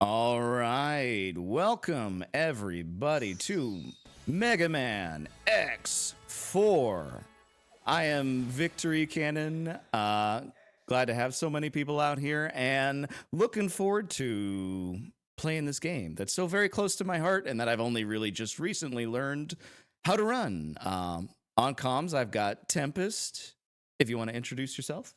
All right, welcome everybody to Mega Man X4. I am VictoryCannon. Glad to have so many people out here and looking forward to playing this game that's so very close to my heart and that I've only really just recently learned how to run. On comms, I've got Tempest. If you want to introduce yourself.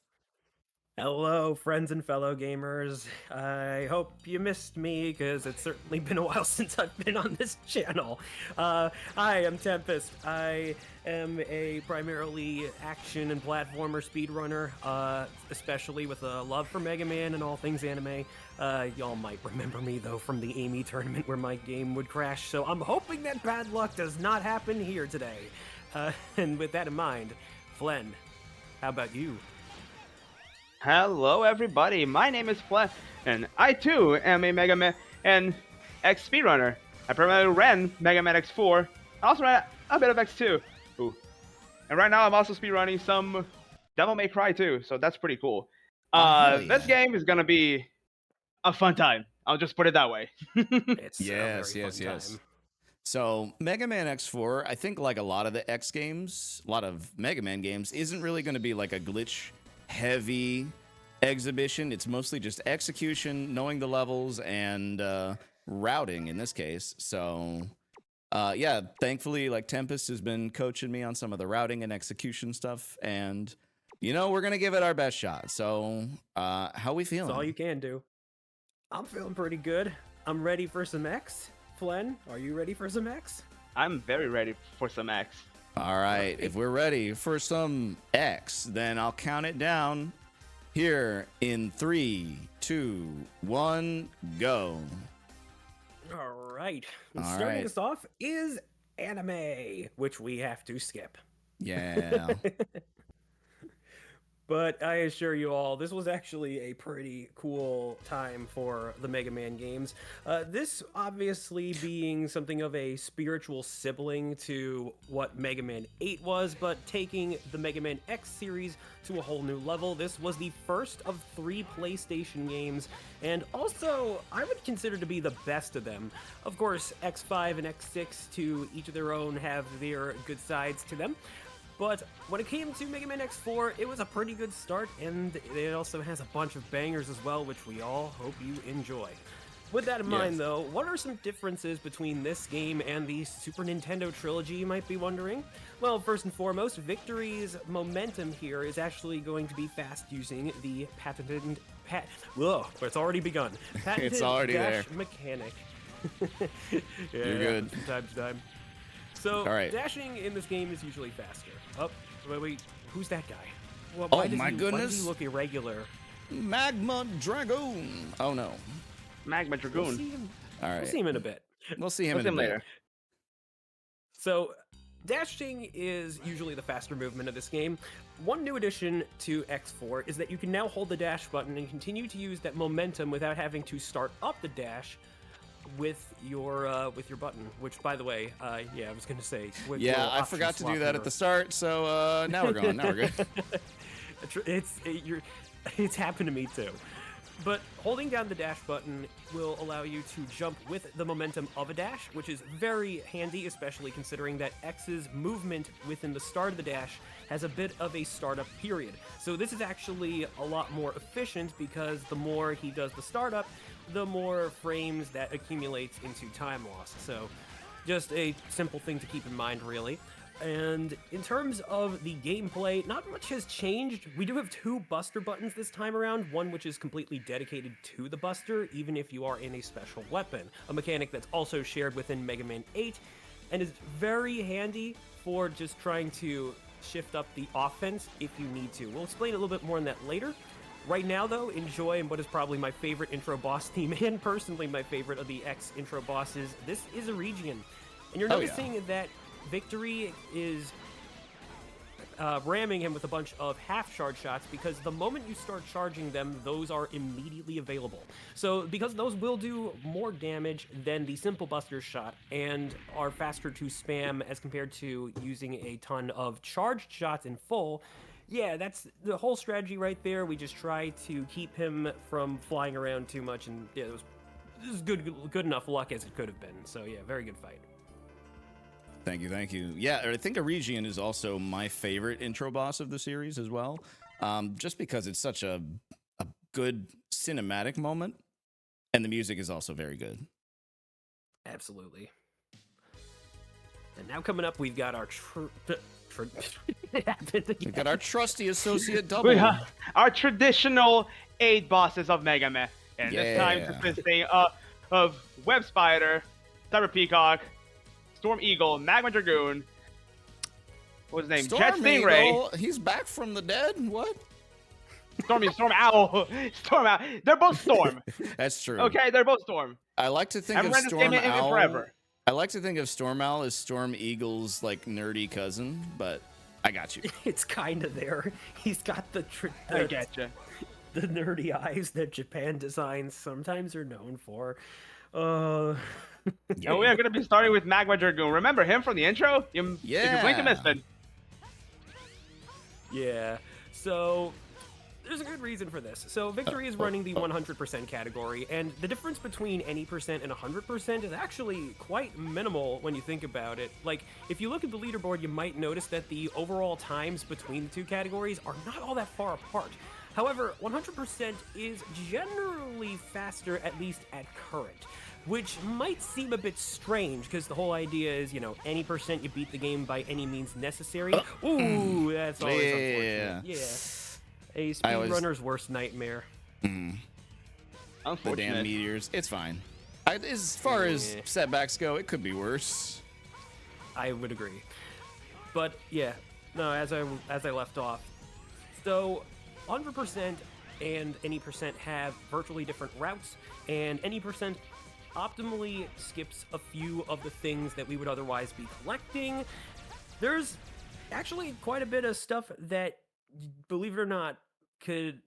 Hello, friends and fellow gamers. I hope you missed me, because it's certainly been a while since I've been on this channel. Hi, I'm Tempest. I am a primarily action and platformer speedrunner, especially with a love for Mega Man and all things anime. Y'all might remember me, though, from the Amy tournament where my game would crash, so I'm hoping that bad luck does not happen here today. And with that in mind, Flen, how about you? Hello everybody, my name is Fle, and I too am a Mega Man and X speedrunner. I primarily ran Mega Man X4, I also ran a bit of X2. Ooh. And right now I'm also speedrunning some Devil May Cry 2, so that's pretty cool. Hell yeah. This game is gonna be a fun time, I'll just put it that way. It's a Yes, very yes, fun yes. time. So Mega Man X4, I think like a lot of the X games, a lot of Mega Man games, isn't really going to be like a glitch heavy exhibition. It's mostly just execution, knowing the levels, and routing in this case. So yeah, thankfully, like Tempest has been coaching me on some of the routing and execution stuff, and we're gonna give it our best shot. So how we It's all feeling? you can do. I'm feeling pretty good. I'm ready for some X. Flen, are you ready for some X? I'm very ready for some X. All right, if we're ready for some X, then I'll count it down here in 3, 2, 1, go. All right. And All starting right. us off is anime, which we have to skip. Yeah. But I assure you all, this was actually a pretty cool time for the Mega Man games. This obviously being something of a spiritual sibling to what Mega Man 8 was, but taking the Mega Man X series to a whole new level. This was the first of 3 PlayStation games, and also I would consider to be the best of them. Of course, X5 and X6, to each of their own, have their good sides to them. But when it came to Mega Man X4, it was a pretty good start, and it also has a bunch of bangers as well, which we all hope you enjoy. With that in mind, Yes. though, what are some differences between this game and the Super Nintendo trilogy, you might be wondering? Well, first and foremost, Victory's momentum here is actually going to be fast using the patented... it's already begun. Patented It's already dash there. mechanic. You're good. From time to time. So, All right. dashing in this game is usually faster. Oh, wait, who's that guy? Well, Oh why does my Why does goodness. he look irregular? Magma Dragoon. Oh no. Magma We'll Dragoon. see him. All We'll right. see him in a bit. We'll see him We'll in see a him bit. later. So, dashing is usually the faster movement of this game. One new addition to X4 is that you can now hold the dash button and continue to use that momentum without having to start up the dash with your button. Which, by the way, yeah, I was gonna say. With Yeah, little I option forgot to do swap that here. at the start, so now we're going. Now we're good. It's happened to me too. But holding down the dash button will allow you to jump with the momentum of a dash, which is very handy, especially considering that X's movement within the start of the dash has a bit of a startup period. So this is actually a lot more efficient, because the more he does the startup, the more frames that accumulates into time loss. So just a simple thing to keep in mind, really. And in terms of the gameplay, not much has changed. We do have 2 buster buttons this time around, one which is completely dedicated to the buster, even if you are in a special weapon, a mechanic that's also shared within Mega Man 8, and is very handy for just trying to shift up the offense if you need to. We'll explain a little bit more on that later. Right now, though, enjoy what is probably my favorite intro boss theme, and personally my favorite of the X intro bosses. This is a region. And you're Oh, yeah. noticing that Victory is ramming him with a bunch of half-charge shots, because the moment you start charging them, those are immediately available. So because those will do more damage than the simple buster shot and are faster to spam as compared to using a ton of charged shots in full, yeah, that's the whole strategy right there. We just try to keep him from flying around too much, and yeah, those this is good enough luck as it could have been. So yeah, very good fight. Thank you, thank you. Yeah, I think Eregion is also my favorite intro boss of the series as well, just because it's such a good cinematic moment, and the music is also very good. Absolutely. And now coming up, we've got our We've got our trusty associate We double. have our traditional 8 bosses of Mega Man. And this time Yeah. consisting of Web Spider, Cyber Peacock, Storm Eagle, Magma Dragoon, what's his name? Jet Stingray, Eagle, he's back from the dead. What? Storm Owl, Storm Owl. They're both Storm. That's true. Okay, they're both Storm. I like to think Haven't of read the Storm same in Owl. forever. I like to think of Storm Owl as Storm Eagle's like nerdy cousin, but I got you. It's kind of there. He's got the I get you. the nerdy eyes that Japan designs sometimes are known for. And we are going to be starting with Magma Dragoon. Remember him from the intro? If you blink, you missed it. Yeah. So there's a good reason for this. So Victory is running the 100% category, and the difference between any percent and 100% is actually quite minimal when you think about it. Like, if you look at the leaderboard, you might notice that the overall times between the two categories are not all that far apart. However, 100% is generally faster, at least at current, which might seem a bit strange because the whole idea is, you know, any percent you beat the game by any means necessary. Ooh, that's always unfortunate. Yeah. A speedrunner's worst nightmare. The Unfortunate. damn meteors. It's fine. As far as setbacks go, it could be worse. I would agree. But yeah, no, as I left off. So 100% and any percent have virtually different routes, and any percent optimally skips a few of the things that we would otherwise be collecting. There's actually quite a bit of stuff that, believe it or not, could,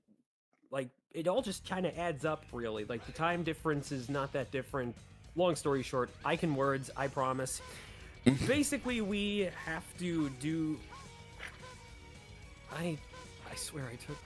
like, it all just kind of adds up, really. Like, the time difference is not that different. Long story short, I can words, I promise. Basically, we have to do... I swear I took...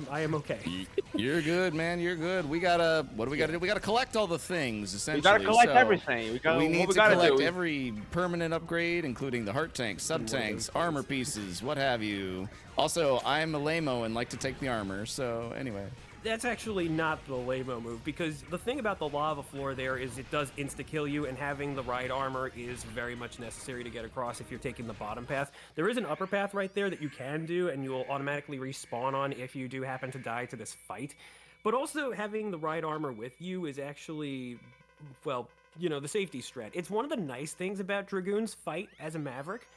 I am okay. You're good, man. You're good. We gotta. What do we gotta do? We gotta collect all the things. Essentially, We gotta collect So everything. We need to gotta collect do. every permanent upgrade, including the heart tanks, sub tanks, armor pieces, what have you. Also, I'm a lame-o and like to take the armor. So anyway. That's actually not the lame-o move, because the thing about the lava floor there is it does insta-kill you, and having the right armor is very much necessary to get across if you're taking the bottom path. There is an upper path right there that you can do, and you will automatically respawn on if you do happen to die to this fight. But also, having the right armor with you is actually, well, you know, the safety strat. It's one of the nice things about Dragoon's fight as a Maverick,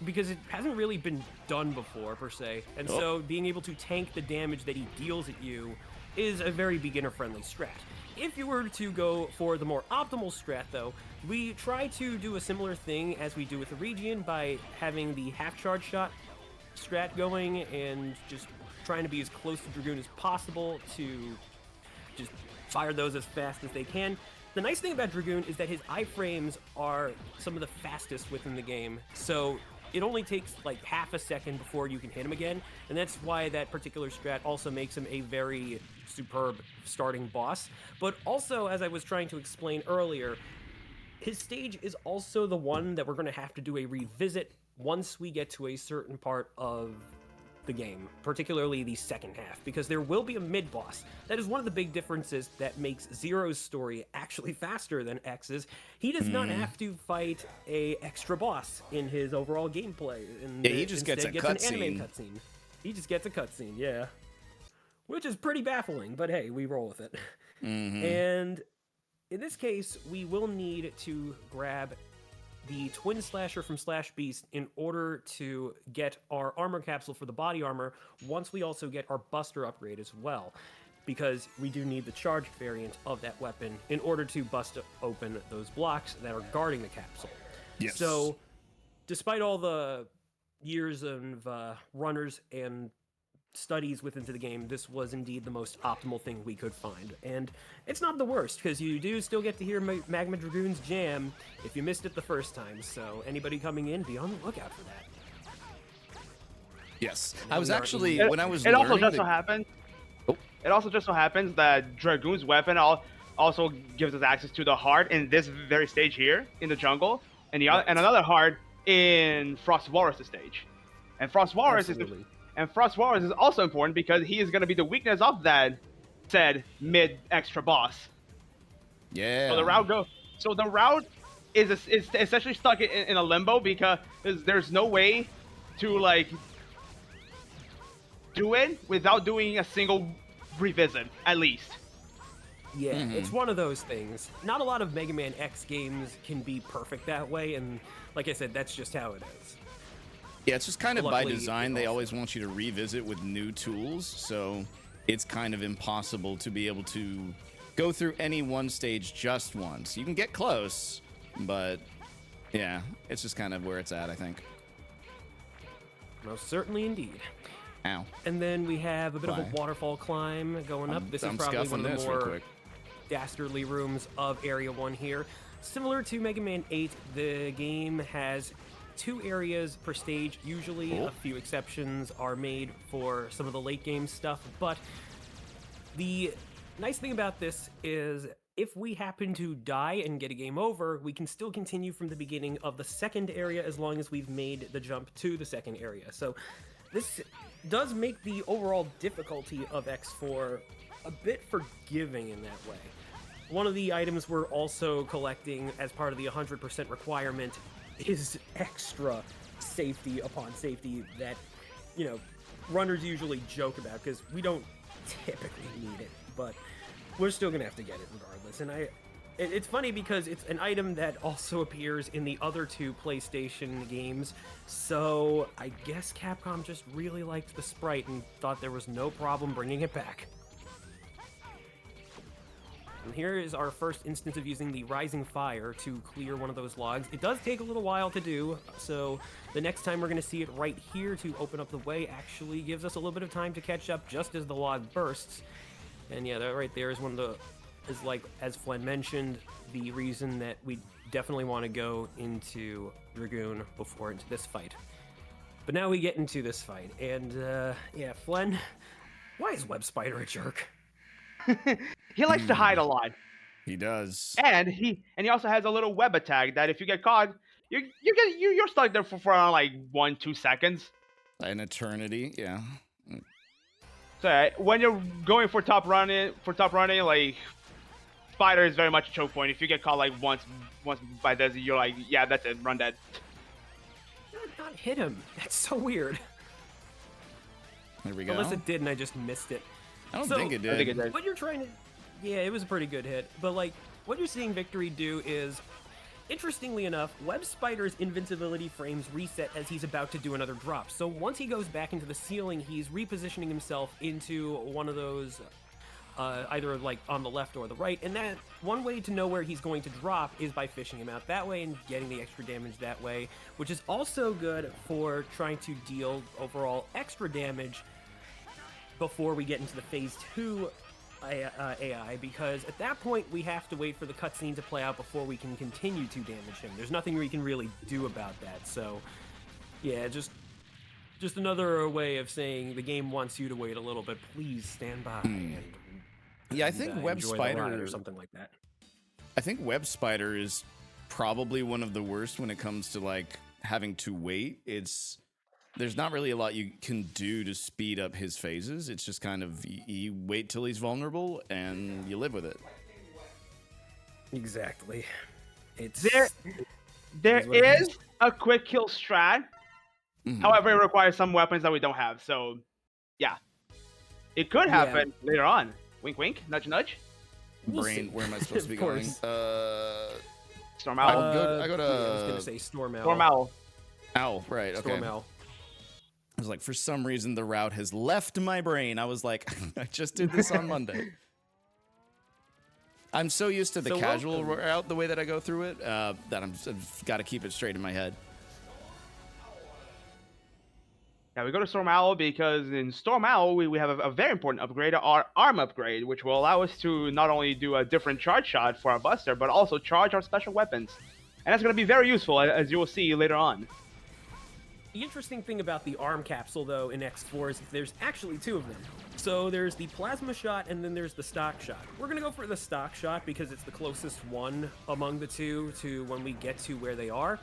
because it hasn't really been done before, per se. And so being able to tank the damage that he deals at you is a very beginner-friendly strat. If you were to go for the more optimal strat, though, we try to do a similar thing as we do with the Region by having the half-charge shot strat going and just trying to be as close to Dragoon as possible to just fire those as fast as they can. The nice thing about Dragoon is that his iframes are some of the fastest within the game, so it only takes like half a second before you can hit him again, and that's why that particular strat also makes him a very superb starting boss. But also, as I was trying to explain earlier, his stage is also the one that we're going to have to do a revisit once we get to a certain part of the game, particularly the second half, because there will be a mid-boss. That is one of the big differences that makes Zero's story actually faster than X's. He does not have to fight a extra boss in his overall gameplay. And Yeah, he just gets a an anime cutscene. He just gets a cutscene, yeah. Which is pretty baffling, but hey, we roll with it. And in this case, we will need to grab the Twin Slasher from Slash Beast in order to get our armor capsule for the body armor, once we also get our Buster upgrade as well, because we do need the charged variant of that weapon in order to bust open those blocks that are guarding the capsule. Yes. So, despite all the years of runners and studies within the game, this was indeed the most optimal thing we could find. And it's not the worst, because you do still get to hear Magma Dragoon's jam if you missed it the first time, so anybody coming in, be on the lookout for that. Yes. I was actually, when I was It also learning just so happens. It also just so happens that Dragoon's weapon also gives us access to the heart in this very stage here in the jungle, and Right. and another heart in Frost Walrus stage. And Frost Walrus is also important because he is going to be the weakness of that said mid extra boss. Yeah. So the route is essentially stuck in a limbo because there's no way to like do it without doing a single revisit at least. Yeah, it's one of those things. Not a lot of Mega Man X games can be perfect that way, and like I said, that's just how it is. Yeah, it's just kind of Luckily, by design. They also- always want you to revisit with new tools, so it's kind of impossible to be able to go through any one stage just once. You can get close, but yeah, it's just kind of where it's at, I think. Most certainly indeed. Ow. And then we have a bit of Why? a waterfall climb going up. This is I'm probably scuffing one of this the real more quick. dastardly rooms of Area 1 here. Similar to Mega Man 8, the game has 2 areas per stage. Usually Cool. a few exceptions are made for some of the late game stuff, but the nice thing about this is if we happen to die and get a game over, we can still continue from the beginning of the second area as long as we've made the jump to the second area. So this does make the overall difficulty of X4 a bit forgiving in that way. One of the items we're also collecting as part of the 100% requirement is extra safety upon safety that, you know, runners usually joke about because we don't typically need it, but we're still gonna have to get it regardless. And it's funny because it's an item that also appears in the other 2 PlayStation games, so I guess Capcom just really liked the sprite and thought there was no problem bringing it back. And here is our first instance of using the Rising Fire to clear one of those logs. It does take a little while to do, so the next time we're going to see it right here to open up the way actually gives us a little bit of time to catch up just as the log bursts. And yeah, that right there is one of the, is like, as Flen mentioned, the reason that we definitely want to go into Dragoon before into this fight. But now we get into this fight, and yeah, Flen, why is Web Spider a jerk? He likes to hide a lot, He does. and he also has a little web attack that if you get caught, you're stuck there for around like 1-2 seconds. An eternity, yeah. So when you're going for top running, like Spider is very much a choke point. If you get caught like once by this, you're like, yeah, that's it, run dead. Not hit him. That's so weird. There we go. Unless it did and I just missed it. I don't So- think it did. I think it did. What you're trying to... Yeah, it was a pretty good hit. But, like, what you're seeing Victory do is, interestingly enough, Web Spider's invincibility frames reset as he's about to do another drop. So once he goes back into the ceiling, he's repositioning himself into one of those, either, like, on the left or the right. And that one way to know where he's going to drop is by fishing him out that way and getting the extra damage that way, which is also good for trying to deal overall extra damage before we get into the Phase 2 AI, because at that point we have to wait for the cutscene to play out before we can continue to damage him. There's nothing we can really do about that, so yeah, just another way of saying the game wants you to wait a little bit. Please stand by and Yeah, I think Web enjoy the ride Spider or something like that. I think Web Spider is probably one of the worst when it comes to like having to wait. There's not really a lot you can do to speed up his phases. It's just kind of you wait till he's vulnerable and you live with it. Exactly. It's There is what it is a quick kill strat. Mhm. However, it requires some weapons that we don't have. So, yeah, it could happen later on. Wink, wink, nudge, nudge. We'll Brain, see. where am I supposed to be Of going? course. Storm I'll Owl. go- I go to- yeah, I was gonna say Storm Owl. Storm Owl. Ow, right, okay. Storm Owl. I was like, for some reason, the route has left my brain. I was like, I just did this on Monday. I'm so used to the So casual welcome. route, the way that I go through it, that I've got to keep it straight in my head. Yeah, we go to Storm Owl because in Storm Owl we have a very important upgrade, our arm upgrade, which will allow us to not only do a different charge shot for our Buster, but also charge our special weapons. And that's going to be very useful, as you will see later on. The interesting thing about the arm capsule, though, in X4 is there's actually two of them. So there's the plasma shot and then there's the stock shot. We're going to go for the stock shot because it's the closest one among the two to when we get to where they are.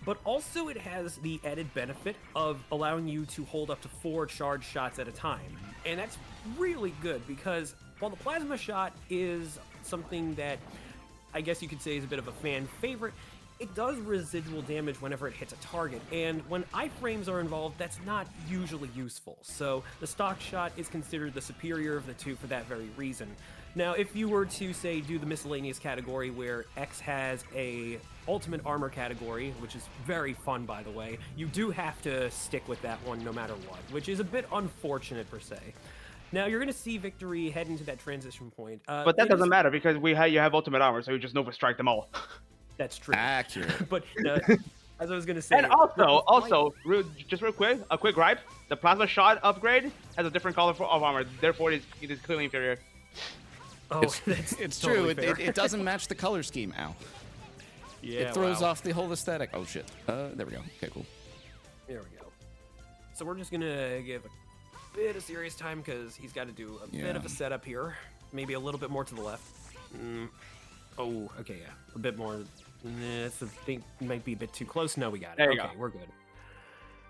But also it has the added benefit of allowing you to hold up to 4 charge shots at a time. And that's really good because while the plasma shot is something that I guess you could say is a bit of a fan favorite, it does residual damage whenever it hits a target, and when iframes are involved, that's not usually useful. So the stock shot is considered the superior of the two for that very reason. Now, if you were to, say, do the miscellaneous category where X has a ultimate armor category, which is very fun, by the way, you do have to stick with that one no matter what, which is a bit unfortunate per se. Now, you're going to see Victory head into that transition point. But that doesn't matter because you have ultimate armor, so you just Nova Strike them all. That's true. Accurate. But as I was gonna say, And also, just real quick, a quick gripe: the plasma shot upgrade has a different color of armor, therefore it is clearly inferior. oh, It's totally true. fair. It doesn't match the color scheme. Ow. Yeah, It throws wow. off the whole aesthetic. Oh shit. There we go. Okay, cool. There we go. So we're just gonna give a bit of serious time because he's got to do a bit of a setup here. Maybe a little bit more to the left. Oh, okay, yeah, a bit more. That's the thing. Might be a bit too close. No, we got it. There you Okay, go. we're good.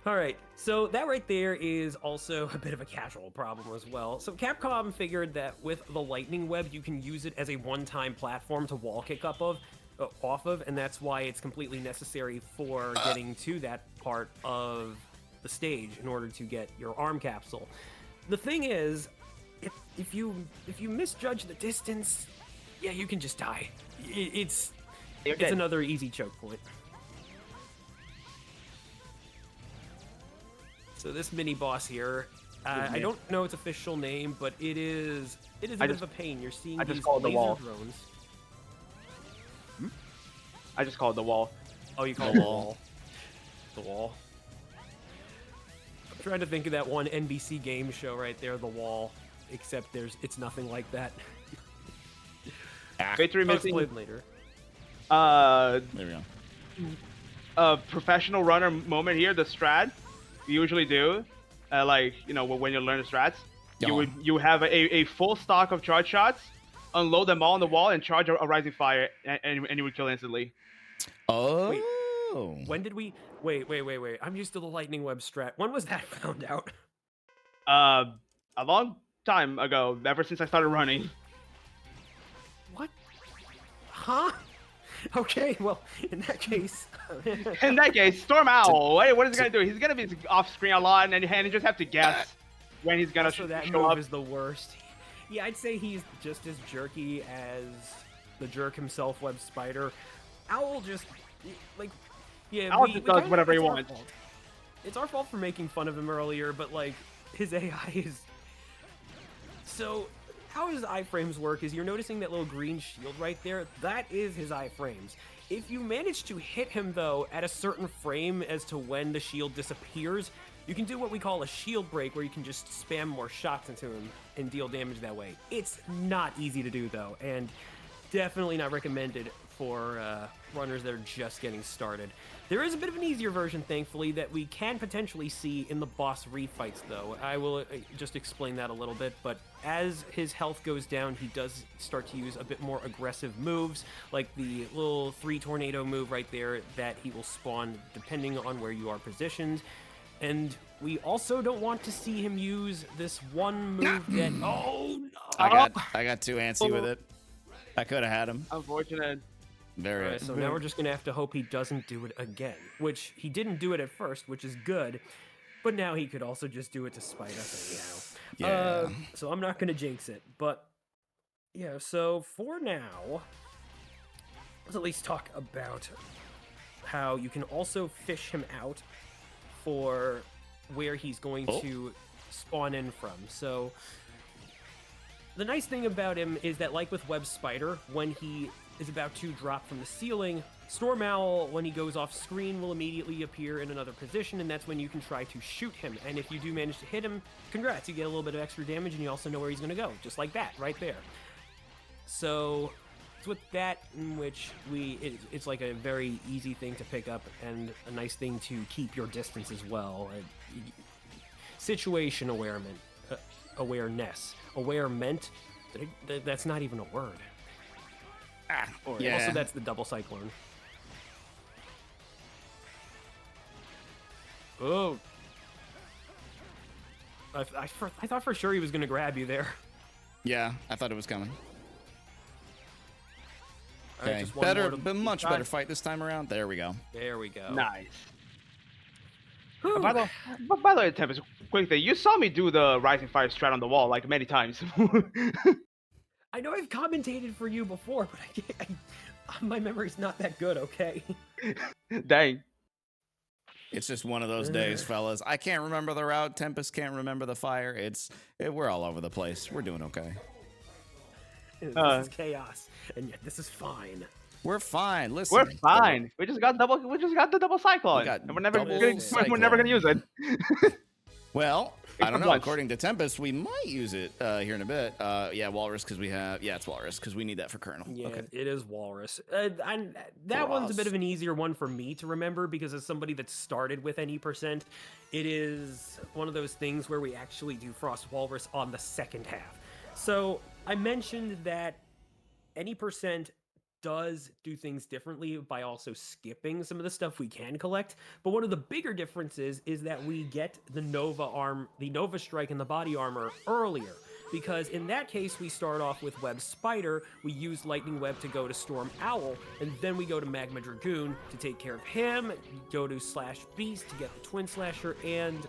All right, so that right there is also a bit of a casual problem as well. So Capcom figured that with the lightning web, you can use it as a one-time platform to wall kick up off of, and that's why it's completely necessary for getting to that part of the stage in order to get your arm capsule. The thing is, if you misjudge the distance, yeah, you can just die. It's another easy choke point. So this mini boss here, I don't know its official name, but it is a bit of a pain. You're seeing these call it the laser wall. drones. I just call it the wall. Oh, you call it the wall. The wall. I'm trying to think of that one NBC game show right there, The Wall. Except it's nothing like that. Victory I'll missing explain later. There we go. a professional runner moment here. The strat you usually do, like when you learn the strats, you have a full stock of charge shots, unload them all on the wall, and charge a rising fire, and you would kill instantly. Oh. Wait, when did we? Wait. I'm used to the lightning web strat. When was that found out? A long time ago, ever since I started running. What? Huh? Okay, well, in that case... In that case, Storm Owl, what is he going to do? He's going to be off screen a lot, and you just have to guess when he's going to so that show move up. is the worst. Yeah, I'd say he's just as jerky as the jerk himself, Web Spider. Owl just, like... Yeah, Owl just does whatever he it's our wants. fault. It's our fault for making fun of him earlier, but, like, his AI is... So... How his iframes work is you're noticing that little green shield right there. That is his iframes. If you manage to hit him, though, at a certain frame as to when the shield disappears, you can do what we call a shield break, where you can just spam more shots into him and deal damage that way. It's not easy to do, though, and definitely not recommended for runners that are just getting started. There is a bit of an easier version, thankfully, that we can potentially see in the boss refights, though. I will just explain that a little bit, but as his health goes down, he does start to use a bit more aggressive moves, like the little 3 tornado move right there that he will spawn depending on where you are positioned. And we also don't want to see him use this one move that... Oh, no! I got too antsy with it. I could have had him. Unfortunate. Very. Alright, so now we're just gonna have to hope he doesn't do it again, which he didn't do it at first, which is good, but now he could also just do it to spite us anyhow. Yeah. So I'm not gonna jinx it, but yeah, so for now, let's at least talk about how you can also fish him out for where he's going to spawn in from. So the nice thing about him is that, like with Web Spider, when he is about to drop from the ceiling, Storm Owl, when he goes off screen, will immediately appear in another position, and that's when you can try to shoot him. And if you do manage to hit him, congrats, you get a little bit of extra damage, and you also know where he's going to go, just like that, right there. So with that in which it's like a very easy thing to pick up and a nice thing to keep your distance as well. Situation awareness. Awarement. That's not even a word. Yeah. Also, that's the double cyclone. Oh. I thought for sure he was going to grab you there. Yeah, I thought it was coming. All right, Okay, just one more to but much try. better fight this time around. There we go. There we go. Nice. Whew. By the way, Tempest, quick thing. You saw me do the Rising Fire strat on the wall like many times. I know I've commentated for you before, but my memory's not that good, okay? Dang. It's just one of those days, fellas. I can't remember the route. Tempest can't remember the fire. We're all over the place. We're doing okay. This is chaos, and yet this is fine. We're fine. Listen, We're fine. We just got the double cyclone. got And we're never double gonna use it. Well, I don't know. Once. According to Tempest, we might use it here in a bit. Yeah, Walrus, because we have... Yeah, it's Walrus, because we need that for Colonel. Yeah, Okay. it is Walrus. That one's a bit of an easier one for me to remember because as somebody that started with any percent, it is one of those things where we actually do Frost Walrus on the second half. So I mentioned that any percent does do things differently by also skipping some of the stuff we can collect. But one of the bigger differences is that we get the Nova Strike and the body armor earlier. Because in that case, we start off with Web Spider, we use Lightning Web to go to Storm Owl, and then we go to Magma Dragoon to take care of him, go to Slash Beast to get the Twin Slasher, and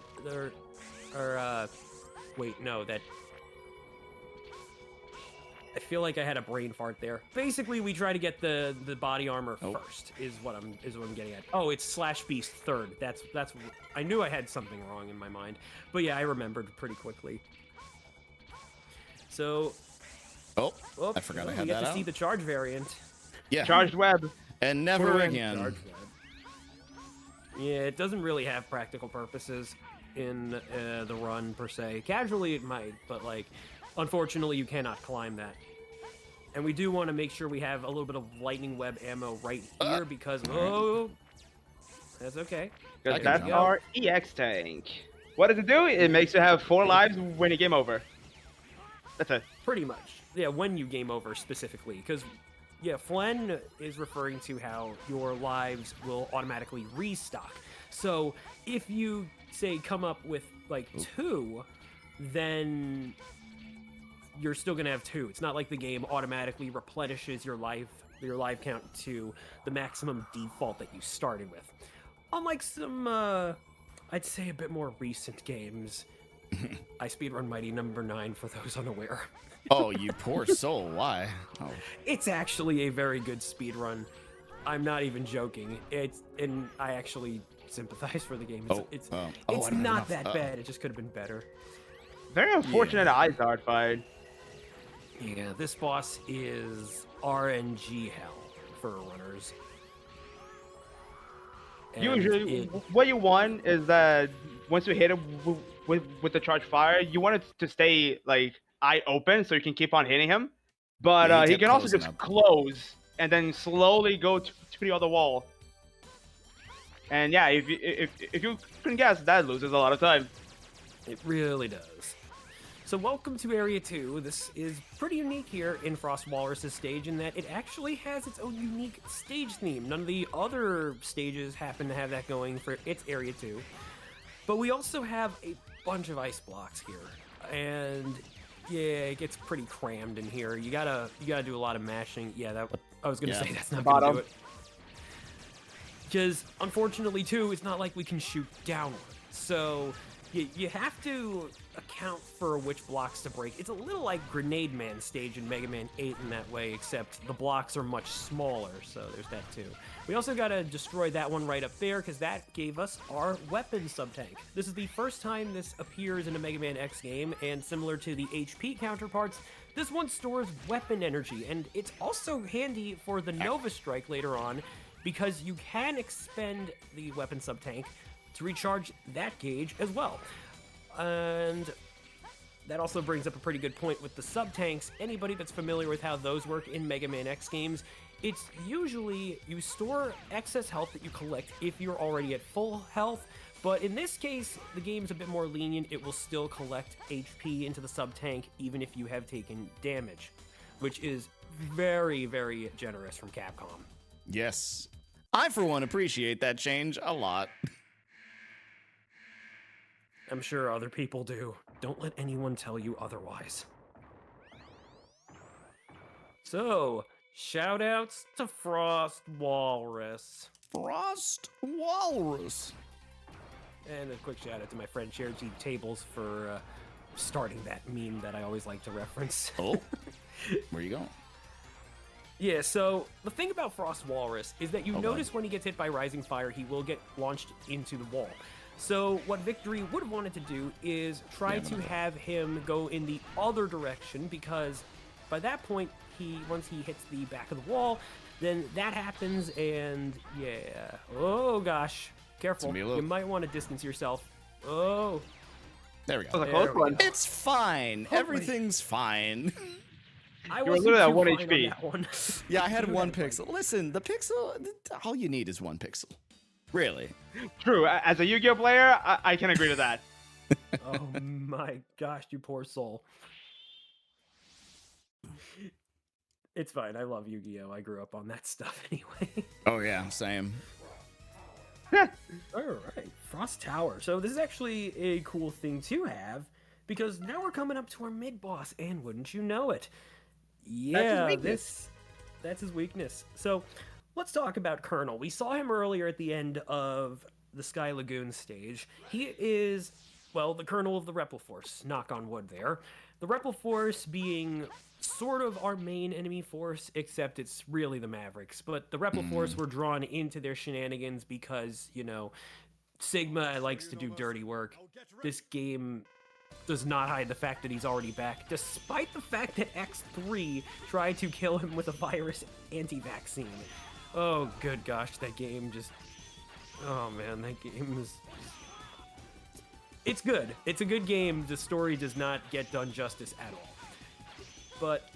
I feel like I had a brain fart there. Basically, we try to get the body armor first. Is what I'm getting at. Oh, it's Slash Beast third. That's. I knew I had something wrong in my mind, but yeah, I remembered pretty quickly. So. Oh, I forgot I had that out. We get to see the charge variant. Yeah. Charged web. And never again. Charge web. Yeah, it doesn't really have practical purposes in the run per se. Casually, it might, but like. Unfortunately, you cannot climb that. And we do want to make sure we have a little bit of lightning web ammo right here because... Oh! That's okay. Because that's our EX tank. What does it do? It makes you have 4 lives when you game over. That's it. Pretty much. Yeah, when you game over specifically. Because, yeah, Flen is referring to how your lives will automatically restock. So, if you, say, come up with, like, 2, then... you're still gonna have 2. It's not like the game automatically replenishes your life count to the maximum default that you started with. Unlike some, I'd say a bit more recent games. I speedrun Mighty number 9 for those unaware. Oh, you poor soul. Why? Oh. It's actually a very good speedrun. I'm not even joking. And I actually sympathize for the game. It's not that bad. It just could have been better. Very unfortunate Izard fight. Yeah, this boss is RNG hell for runners. And usually, what you want is that once you hit it with the charge fire, you want it to stay like eye open so you can keep on hitting him. But he can also just close and then slowly go to the other wall. And yeah, if you can guess, that loses a lot of time. It really does. So welcome to Area 2. This is pretty unique here in Frost Walrus' stage in that it actually has its own unique stage theme. None of the other stages happen to have that going for its Area 2. But we also have a bunch of ice blocks here. And yeah, it gets pretty crammed in here. You gotta do a lot of mashing. Yeah, I was gonna say that's not gonna do it. Because unfortunately too, it's not like we can shoot downward. So you have to account for which blocks to break. It's a little like Grenade Man stage in Mega Man 8 in that way, except the blocks are much smaller, so there's that too. We also gotta destroy that one right up there, because that gave us our weapon sub-tank. This is the first time this appears in a Mega Man X game, and similar to the HP counterparts, this one stores weapon energy, and it's also handy for the Nova Strike later on, because you can expend the weapon sub-tank to recharge that gauge as well. And that also brings up a pretty good point with the sub-tanks. Anybody that's familiar with how those work in Mega Man X games, it's usually you store excess health that you collect if you're already at full health, but in this case, the game's a bit more lenient. It will still collect HP into the sub-tank even if you have taken damage, which is very, very generous from Capcom. Yes. I, for one, appreciate that change a lot. I'm sure other people do. Don't let anyone tell you otherwise. So, shoutouts to Frost Walrus. Frost Walrus. And a quick shout out to my friend Charity Tables for starting that meme that I always like to reference. Oh, where you going? Yeah, so the thing about Frost Walrus is that you notice when he gets hit by Rising Fire, he will get launched into the wall. So what Victory would have wanted to do is try to have him go in the other direction, because by that point, once he hits the back of the wall, then that happens, and yeah. Oh gosh, careful. You might want to distance yourself. Oh. There we go. That was a close one. It's fine. Everything's fine. I You were wasn't literally at too 1 fine HP. on that one. Yeah, I had 1 pixel. Listen, the pixel, all you need is 1 pixel. Really. True. As a Yu-Gi-Oh player, I can agree to that. Oh my gosh, you poor soul. It's fine. I love Yu-Gi-Oh. I grew up on that stuff anyway. Oh, yeah, same. All right, Frost Tower. So this is actually a cool thing to have, because now we're coming up to our mid-boss, and wouldn't you know it? Yeah, that's his weakness. So let's talk about Colonel. We saw him earlier at the end of the Sky Lagoon stage. He is, well, the Colonel of the Repel Force. Knock on wood there. The Repel Force being sort of our main enemy force, except it's really the Mavericks. But the Repel Force were drawn into their shenanigans because, you know, Sigma likes to do dirty work. This game does not hide the fact that he's already back, despite the fact that X3 tried to kill him with a virus anti-vaccine. Oh, good gosh, that game just... Oh, man, that game is... It's good. It's a good game. The story does not get done justice at all. But,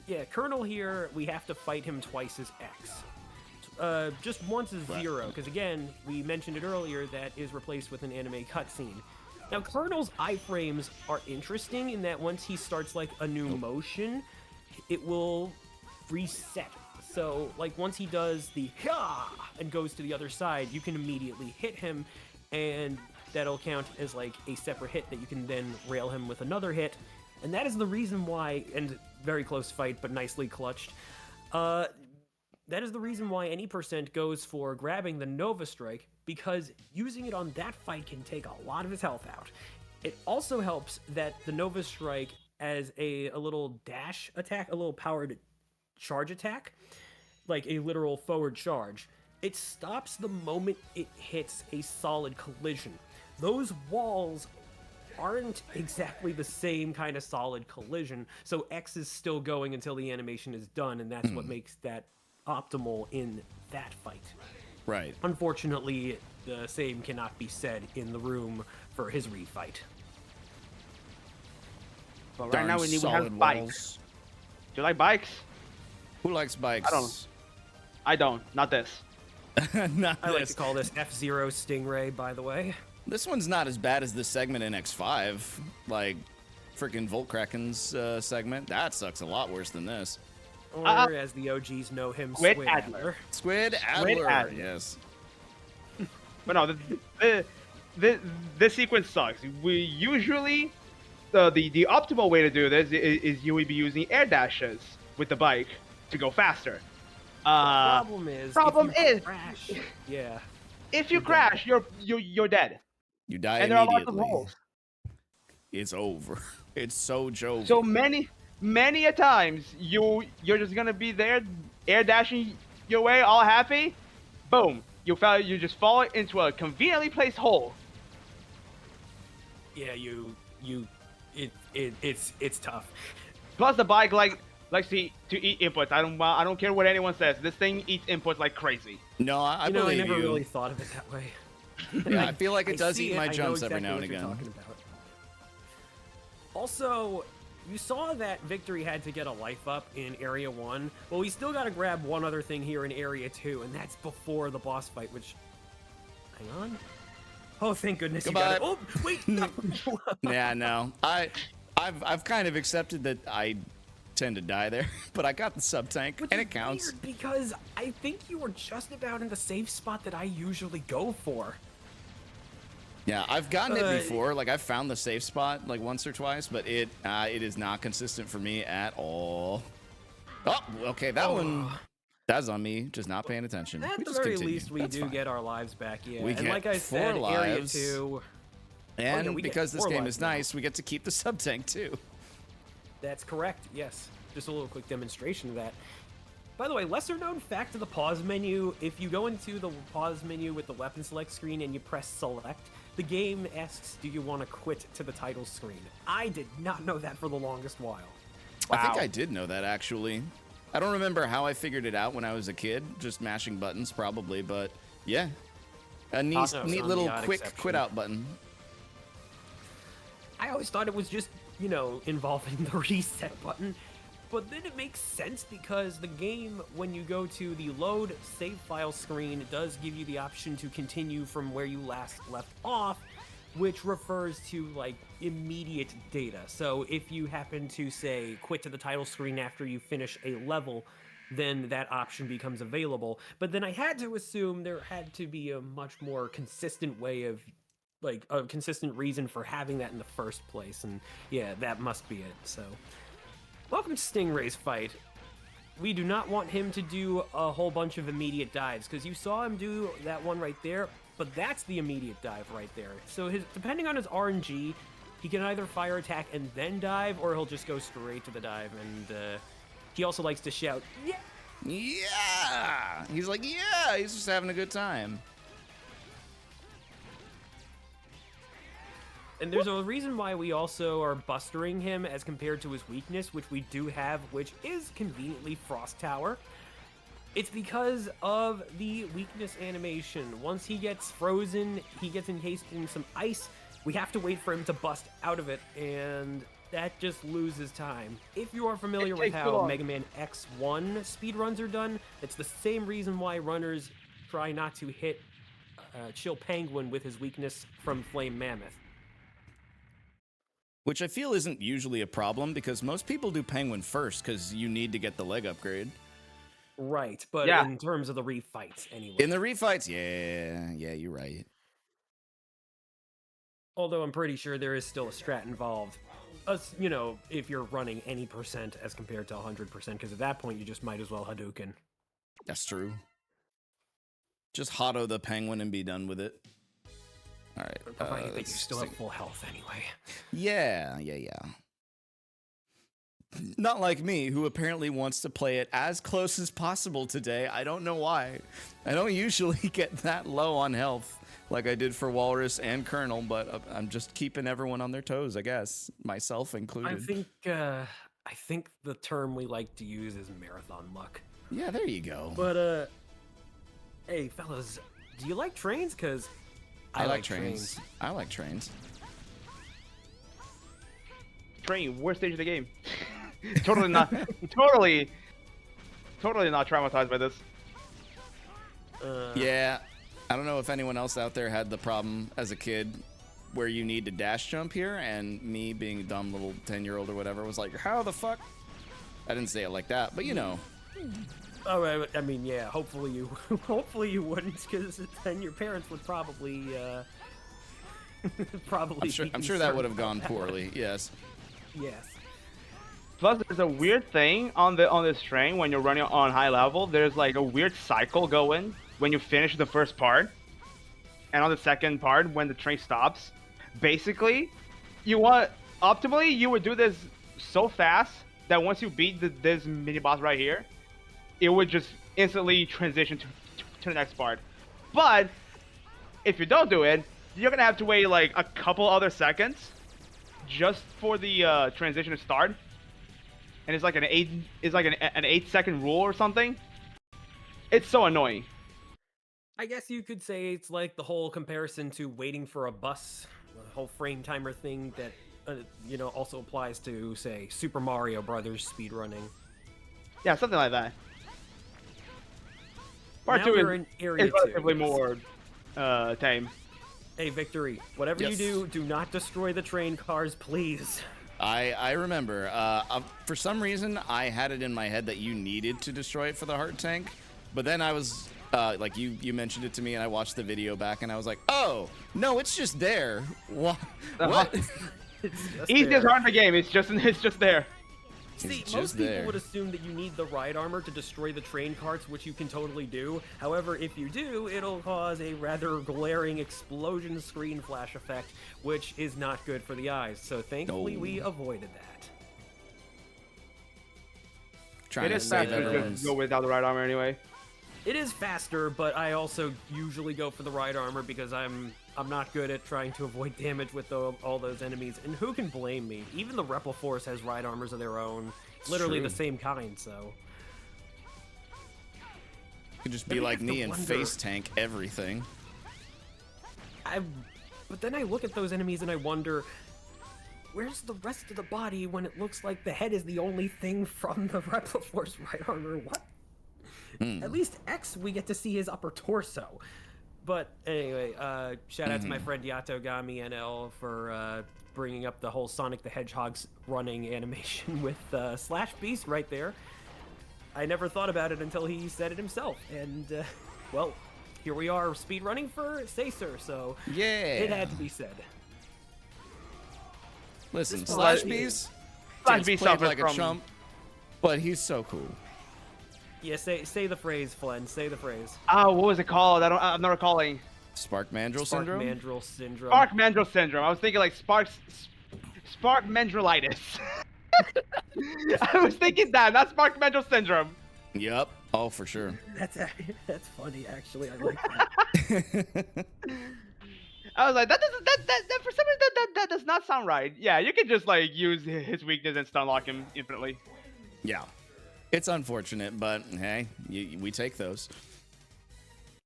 yeah, Colonel here, we have to fight him twice as X. Just once as 0, because again, we mentioned it earlier, that is replaced with an anime cutscene. Now, Colonel's iframes are interesting in that once he starts, like, a new motion, it will reset. So, like, once he does the "Hyah!" and goes to the other side, you can immediately hit him, and that'll count as, like, a separate hit that you can then rail him with another hit. And that is the reason why, and very close fight, but nicely clutched, that is the reason why any percent goes for grabbing the Nova Strike, because using it on that fight can take a lot of his health out. It also helps that the Nova Strike, as a little dash attack, a little powered charge attack, like a literal forward charge, it stops the moment it hits a solid collision. Those walls aren't exactly the same kind of solid collision, so X is still going until the animation is done, and that's what makes that optimal in that fight. Right. Unfortunately, the same cannot be said in the room for his refight. But right now we have bikes. Do you like bikes? Who likes bikes? I don't. Not this. Not I like this. to call this F-Zero Stingray, by the way. This one's not as bad as this segment in X5. Like, freaking Volkraken's segment. That sucks a lot worse than this. Or, as the OGs know him, Squid Adler. Squid Adler. Yes. But no, this sequence sucks. We usually, the optimal way to do this is you would be using air dashes with the bike to go faster. The problem is, crash, yeah. If you crash, you're dead. You die and there are immediately. lots of holes. It's over. It's so over. So many a times you're just gonna be there, air dashing your way, all happy. Boom! You just fall into a conveniently placed hole. Yeah, it's tough. Plus the bike likes to eat inputs. I don't care what anyone says. This thing eats inputs like crazy. No, I believe you. I never really thought of it that way. Yeah, I feel like it does eat my I know jumps exactly every now what and you're again. talking about. Also, you saw that Victory had to get a life up in Area 1. Well, we still gotta grab one other thing here in Area 2, and that's before the boss fight, which... Hang on. Oh, thank goodness you got it. Oh, wait! No. Yeah, no. I've kind of accepted that I tend to die there, but I got the sub-tank, and it counts. Weird because I think you were just about in the safe spot that I usually go for. Yeah, I've gotten it before. Like, I've found the safe spot like once or twice, but it is not consistent for me at all. Oh, okay, that's on me, just not paying attention. At the very least, we do get our lives back, yeah. We and get like I 4 said, lives. Area 2... And because this game is now. nice, we get to keep the sub-tank too. That's correct, yes. Just a little quick demonstration of that. By the way, lesser known fact of the pause menu, if you go into the pause menu with the weapon select screen and you press select, the game asks, do you want to quit to the title screen? I did not know that for the longest while. Wow. I think I did know that, actually. I don't remember how I figured it out when I was a kid, just mashing buttons probably, but yeah. A neat little quick quit out button. I always thought it was just, you know, involving the reset button. But then it makes sense because the game, when you go to the load save file screen, it does give you the option to continue from where you last left off, which refers to, like, immediate data. So if you happen to, say, quit to the title screen after you finish a level, then that option becomes available. But then I had to assume there had to be a much more consistent way of, like, a consistent reason for having that in the first place. And yeah, that must be it, so... Welcome to Stingray's fight. We do not want him to do a whole bunch of immediate dives, because you saw him do that one right there, but that's the immediate dive right there. So depending on his RNG, he can either fire attack and then dive, or he'll just go straight to the dive, and he also likes to shout, yeah! Yeah! He's like, yeah! He's just having a good time. And there's a reason why we also are bustering him as compared to his weakness, which we do have, which is conveniently Frost Tower. It's because of the weakness animation. Once he gets frozen, he gets encased in some ice, we have to wait for him to bust out of it, and that just loses time. If you are familiar with how Mega Man X1 speedruns are done, it's the same reason why runners try not to hit Chill Penguin with his weakness from Flame Mammoth. Which I feel isn't usually a problem, because most people do Penguin first, because you need to get the leg upgrade. Right, but in terms of the refights, anyway. In the refights, yeah, you're right. Although I'm pretty sure there is still a strat involved. You know, if you're running any percent as compared to 100%, because at that point you just might as well Hadouken. That's true. Just Hotto the Penguin and be done with it. All right. Provided that you still have full health anyway. Yeah. Not like me, who apparently wants to play it as close as possible today. I don't know why. I don't usually get that low on health like I did for Walrus and Colonel, but I'm just keeping everyone on their toes, I guess, myself included. I think the term we like to use is marathon luck. Yeah, there you go. But hey fellas, do you like trains? Because I like trains. I like trains. Train, worst stage of the game. Totally not totally not traumatized by this. Yeah. I don't know if anyone else out there had the problem as a kid where you need to dash jump here, and me being a dumb little 10-year-old or whatever was like, how the fuck? I didn't say it like that, but you know. Oh, I mean, yeah. Hopefully you wouldn't, because then your parents would probably I'm sure that would have gone poorly. Yes. Yes. Plus, there's a weird thing on this train when you're running on high level. There's like a weird cycle going when you finish the first part, and on the second part when the train stops. Basically, optimally you would do this so fast that once you beat this mini boss right here, it would just instantly transition to the next part. But if you don't do it, you're gonna have to wait like a couple other seconds just for the transition to start. And it's like an 8-second rule or something. It's so annoying. I guess you could say it's like the whole comparison to waiting for a bus, the whole frame timer thing that also applies to, say, Super Mario Brothers speedrunning. Yeah, something like that. Part Now 2 we're in Area is 2. relatively more tame. Hey, Victory, whatever you do not destroy the train cars, please. I remember. For some reason, I had it in my head that you needed to destroy it for the heart tank, but then I was like, you mentioned it to me, and I watched the video back, and I was like, oh no, it's just there. What? What? It's just Easiest there. heart in the game. It's just there. See, It's most just people there. would assume that you need the ride armor to destroy the train carts, which you can totally do. However, if you do, it'll cause a rather glaring explosion screen flash effect, which is not good for the eyes. So thankfully, we avoided that. Trying It to is save faster to everyone's. just go without the right armor anyway. It is faster, but I also usually go for the ride armor because I'm not good at trying to avoid damage with all those enemies. And who can blame me? Even the Rebel Force has ride armors of their own, literally true. the same kind. So Could just Then be I like have to me and wonder- face tank everything. But then I look at those enemies and I wonder, where's the rest of the body when it looks like the head is the only thing from the Rebel Force ride armor? What? At least X, we get to see his upper torso. But anyway, shout out to my friend Yatogami NL for bringing up the whole Sonic the Hedgehog's running animation with Slash Beast right there. I never thought about it until he said it himself. And, well, here we are speedrunning for Sacer, so Yeah. it had to be said. Listen, This Slash Slash Beast Slash gets Beast played suffers like a from- chump, but he's so cool. Yeah, say the phrase, Flen. Say the phrase. What was it called? I'm not recalling. Spark Mandrill Spark syndrome. Mandrill syndrome. Spark Mandrill syndrome. I was thinking like Spark Mandrillitis. I was thinking that, not Spark Mandrill syndrome. Yep. Oh, for sure. That's funny, actually. I like that. I was like, that for some reason that does not sound right. Yeah, you can just like use his weakness and stun lock him infinitely. Yeah. It's unfortunate, but hey, we take those.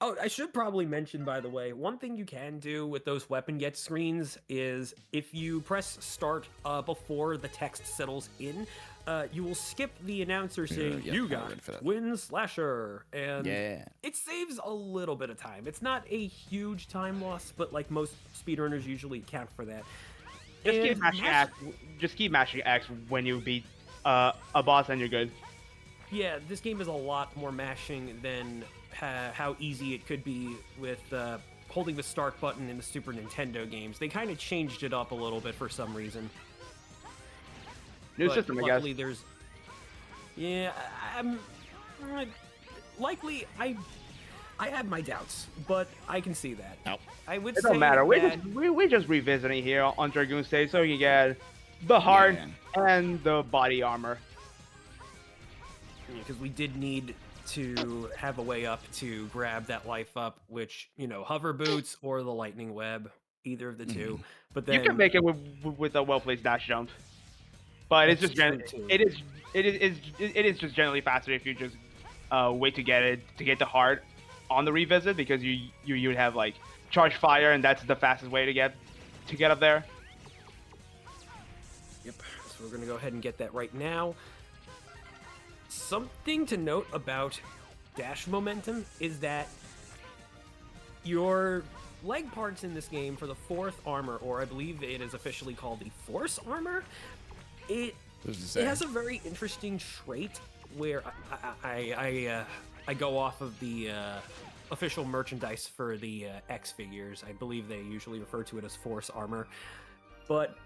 Oh, I should probably mention, by the way, one thing you can do with those weapon get screens is if you press start before the text settles in, you will skip the announcer saying, yeah, you I'm got ready for that. win slasher. And Yeah. it saves a little bit of time. It's not a huge time loss, but like most speedrunners usually account for that. Just keep And mashing X. Just keep mashing X when you beat a boss and you're good. Yeah, this game is a lot more mashing than how easy it could be with holding the start button in the Super Nintendo games. They kind of changed it up a little bit for some reason. New But system, I guess. luckily there's... Yeah, I'm... Likely, I have my doubts, but I can see that. Nope. I would It say don't matter. that... We're just revisiting here on Dragoon Stage so you get the heart and the body armor. Because we did need to have a way up to grab that life up, which, hover boots or the lightning web, either of the two. But then You can make it with a well-placed dash jump, but it's That's just true, too. it is just generally faster if you just wait to get the heart on the revisit, because you would have like charge fire, and that's the fastest way to get up there. Yep. So we're gonna go ahead and get that right now. Something to note about dash momentum is that your leg parts in this game for the fourth armor, or I believe it is officially called the force armor, it has a very interesting trait where I go off of the official merchandise for the X figures. I believe they usually refer to it as force armor, but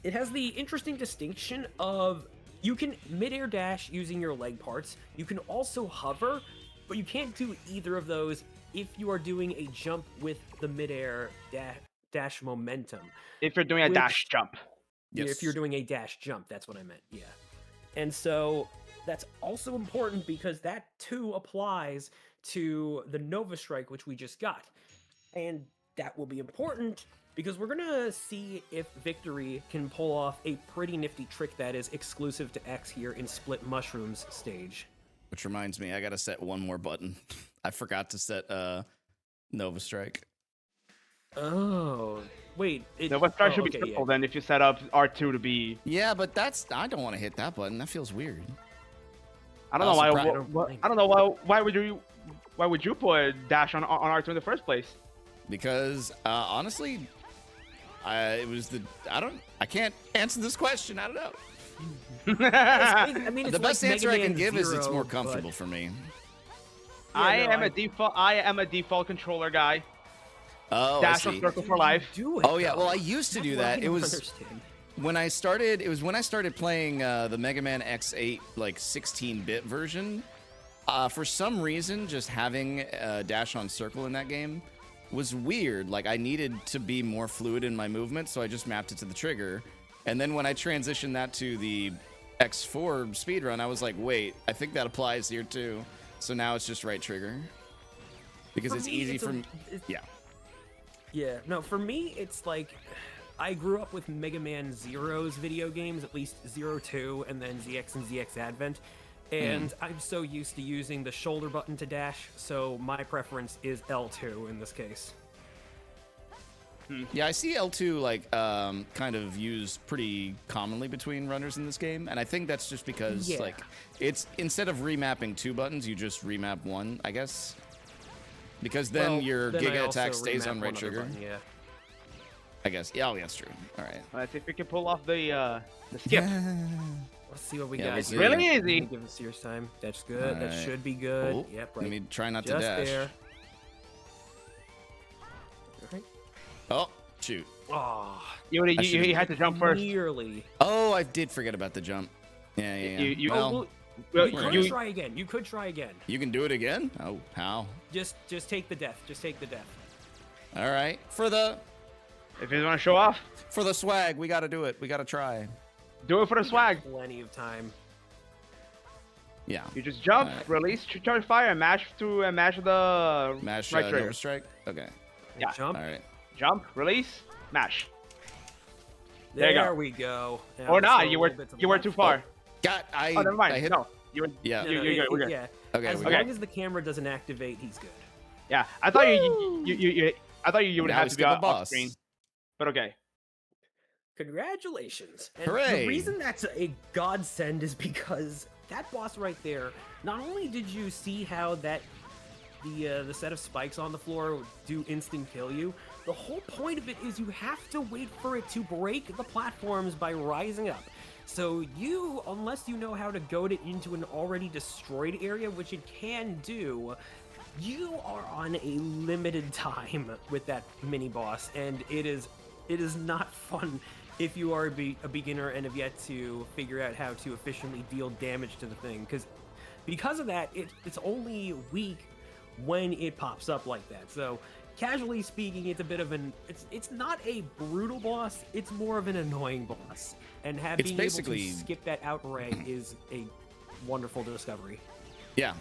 it has the interesting distinction of you can mid-air dash using your leg parts. You can also hover, but you can't do either of those if you are doing a jump with the mid-air dash momentum. If you're doing a dash jump. Yeah, if you're doing a dash jump, that's what I meant, yeah. And so that's also important because that too applies to the Nova Strike, which we just got. And that will be important because we're gonna see if Victory can pull off a pretty nifty trick that is exclusive to X here in Split Mushrooms stage. Which reminds me, I gotta set one more button. I forgot to set Nova Strike. Oh, Wait, The web start should be okay, circle yeah. then if you set up R2 to be. Yeah, but I don't want to hit that button. That feels weird. I don't know Also, why. don't I don't know why would you. Why would you put dash on R2 in the first place? Because honestly, I can't answer this question. I don't know. I mean, it's The best like answer Mega I can Man give is it's 0, more but- comfortable for me. I no, am a default controller guy. Oh, Dash I on see. circle for life. Do it. Oh yeah, though. well I used to do That's what I that. It don't was understand. when I started playing the Mega Man X8 like 16-bit version. For some reason, just having dash on circle in that game was weird. Like I needed to be more fluid in my movement, so I just mapped it to the trigger. And then when I transitioned that to the X4 speedrun, I was like, wait, I think that applies here too. So now it's just right trigger. Because For it's me, easy it's a- for me. it's- Yeah. Yeah, no, for me, it's like I grew up with Mega Man Zero's video games, at least 02, and then ZX and ZX Advent. And I'm so used to using the shoulder button to dash, so my preference is L2 in this case. Yeah, I see L2 like kind of used pretty commonly between runners in this game, and I think that's just because Yeah. like it's instead of remapping 2 buttons, you just remap 1, I guess. Because then Well, your then I Giga also attack stays remap on right one other trigger. button, yeah. I guess. Yeah, oh, yeah, that's true. All right. Let's see if we can pull off the skip. Let's see what we Yeah, got. we'll see. Really Let easy. me give it serious time. That's good. That Alright. should be good. Oh, Yep, right. Let me try not to Just dash. there. Alright. Oh, shoot. Oh, You had to jump first. nearly. Oh, I did forget about the jump. Yeah, yeah, yeah. You- well, Well, Well, you could you- try again. You could try again. you can do it again? Oh, how? Just take the death. Just take the death. All right. If you want to show off, For the swag, we got to do it. We got to try. do it for the swag. Plenty of time. Yeah. You just jump, Alright. release, charge fire, and mash the Mash right trigger. Nova Strike? Okay. Yeah. Jump. All right. Jump, release, mash. There, There you go. we go. Now Or just not, a you little were bit to the you were left. too far. I Oh, never mind. I hit, No, you were. Yeah. No, You're no, good. We're good. Yeah. Okay, As we're long good. as the camera doesn't activate, he's good. Yeah, I thought you would Now have we to be skip a off boss. screen, but okay. Congratulations. And Hooray. the reason that's a godsend is because that boss right there, not only did you see how that the set of spikes on the floor do instant kill you, the whole point of it is you have to wait for it to break the platforms by rising up. So you, unless you know how to goad it into an already destroyed area, which it can do, you are on a limited time with that mini boss, and it is not fun if you are a beginner and have yet to figure out how to efficiently deal damage to the thing, because of that, it's only weak when it pops up like that. So casually speaking, it's a bit of it's not a brutal boss, it's more of an annoying boss, and being able basically- to skip that outright is a wonderful discovery. Yeah.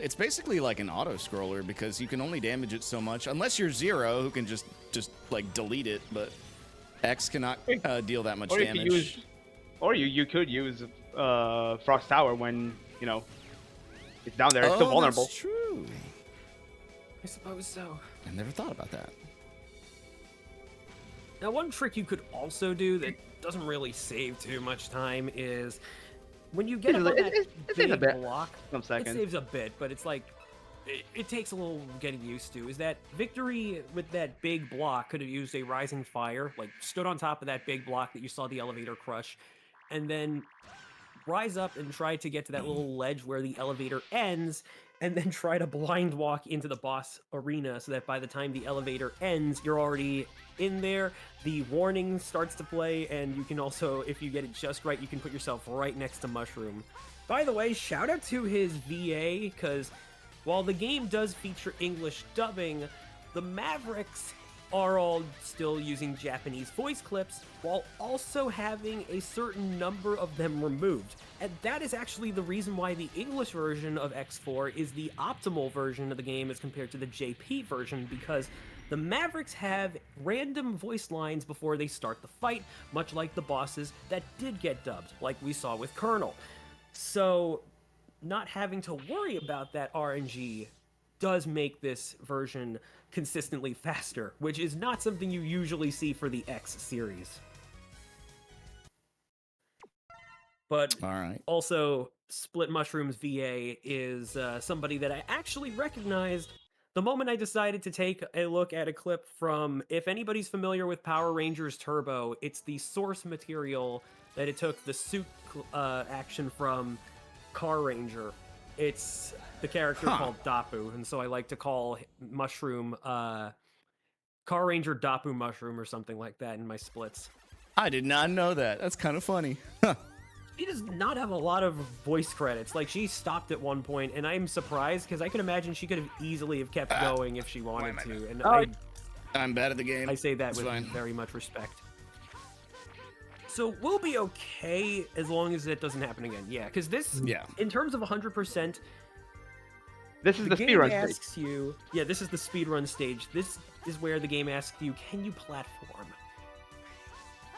It's basically like an auto scroller because you can only damage it so much unless you're Zero, who can just like delete it, but X cannot deal that much Or you damage. could use, or you could use Frost Tower when it's down there. It's still vulnerable. That's true. I suppose so. I never thought about that. Now, one trick you could also do that doesn't really save too much time is when you get up on that It saves a big bit. block. Some It seconds. saves a bit, but it's like it takes a little getting used to. Is that Victory with that big block could have used a rising fire, like stood on top of that big block that you saw the elevator crush, and then rise up and try to get to that little ledge where the elevator ends, and then try to blind walk into the boss arena so that by the time the elevator ends, you're already in there. The warning starts to play, and you can also, if you get it just right, you can put yourself right next to Mushroom. By the way, shout out to his VA, because while the game does feature English dubbing, the Mavericks are all still using Japanese voice clips while also having a certain number of them removed. And that is actually the reason why the English version of X4 is the optimal version of the game as compared to the JP version, because the Mavericks have random voice lines before they start the fight, much like the bosses that did get dubbed, like we saw with Colonel. So not having to worry about that RNG does make this version consistently faster, which is not something you usually see for the X series. But All right. also, Split Mushrooms VA is somebody that I actually recognized the moment I decided to take a look at a clip from, if anybody's familiar with Power Rangers Turbo, it's the source material that it took the suit action from Car Ranger. It's the character called Dapu, and so I like to call Mushroom Car Ranger Dapu Mushroom or something like that in my splits. I did not know that. That's kind of funny. She does not have a lot of voice credits. Like, she stopped at one point, and I'm surprised because I can imagine she could have easily have kept going if she wanted to. And I'm bad at the game. I say that It's with fine. very much respect. So we'll be okay as long as it doesn't happen again. Yeah, because this, in terms of 100%, This is the game speedrun stage. asks you, yeah, this is the speedrun stage. This is where the game asks you, can you platform?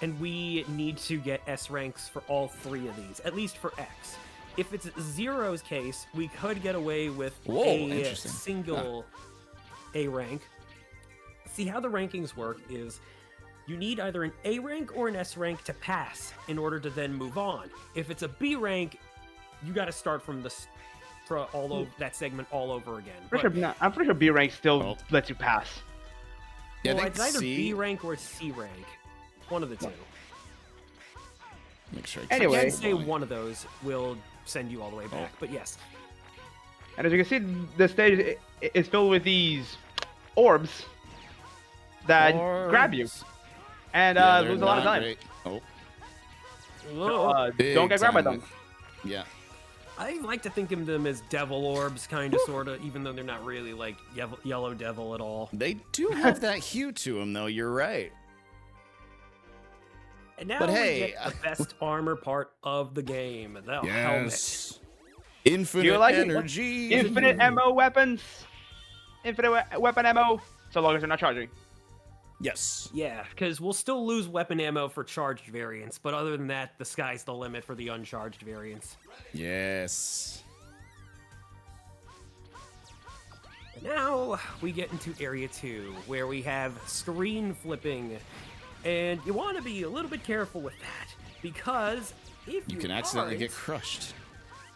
And we need to get S ranks for all 3 of these, at least for X. If it's Zero's case, we could get away with a single A rank. See, how the rankings work is you need either an A rank or an S rank to pass in order to then move on. If it's a B rank, you got to start from all over that segment all over again. I'm pretty sure B rank still lets you pass. Yeah, well, it's either B rank or C rank. One of the two. Make sure. Anyway, I can say one of those will send you all the way back, but yes. And as you can see, the stage is filled with these orbs that grab you and lose a lot of time. Great. Oh, Don't get grabbed by them. Yeah. I like to think of them as devil orbs, kind of, sort of, even though they're not really like yellow devil at all. They do have that hue to them, though. You're right. And now But we hey, get the best armor part of the game, the helmet. Yes. Infinite You like it? energy. Infinite ammo weapons. Infinite weapon ammo, so long as they're not charging. Yes. Yeah, because we'll still lose weapon ammo for charged variants, but other than that, the sky's the limit for the uncharged variants. Yes. And now we get into Area 2, where we have screen flipping. And you want to be a little bit careful with that, because if You can accidentally get crushed.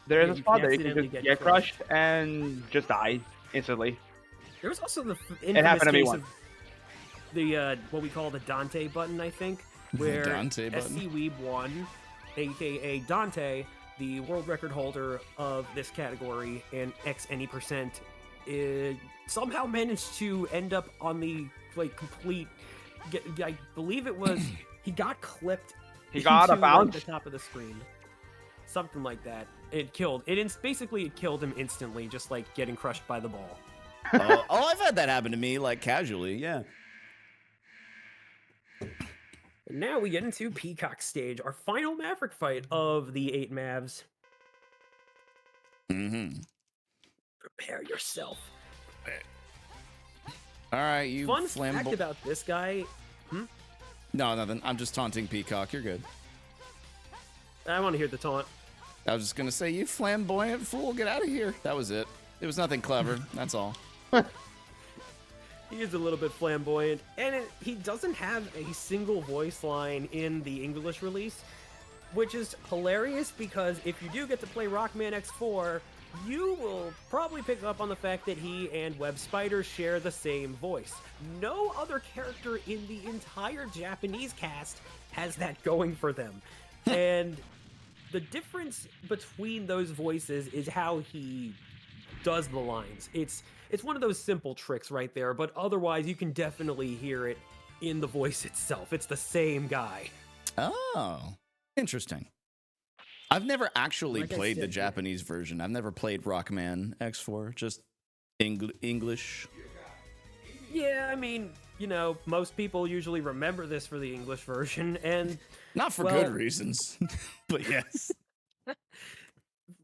There is Yeah, a you spot can there you can accidentally just get get crushed and just die instantly. There was also the happened infamous to me case once. of the what we call the Dante button, I think, where Dante button? SAEMW2024, aka Dante, the world record holder of this category and X any percent, somehow managed to end up on the complete. I believe it was he got clipped. He got a into, bounce? the top of the screen, something like that. It killed. Basically it killed him instantly, just like getting crushed by the ball. Oh, I've had that happen to me, like casually. Yeah. And now we get into Peacock Stage, our final Maverick fight of the 8 Mavs. Mm-hmm. Prepare yourself. All right, you Fun fact flamboyant. about this guy. No, nothing. I'm just taunting Peacock. You're good. I want to hear the taunt. I was just gonna say, you flamboyant fool, get out of here. That was it. It was nothing clever. That's all. He is a little bit flamboyant, and he doesn't have a single voice line in the English release, which is hilarious because if you do get to play Rockman X4, you will probably pick up on the fact that he and Web Spider share the same voice. No other character in the entire Japanese cast has that going for them. And the difference between those voices is how he does the lines. It's one of those simple tricks right there, but otherwise you can definitely hear it in the voice itself. It's the same guy. Oh, interesting. I've never actually Like I played the said, Japanese version. I've never played Rockman X4, just English. Yeah, I mean, most people usually remember this for the English version, and Not for good reasons, but yes.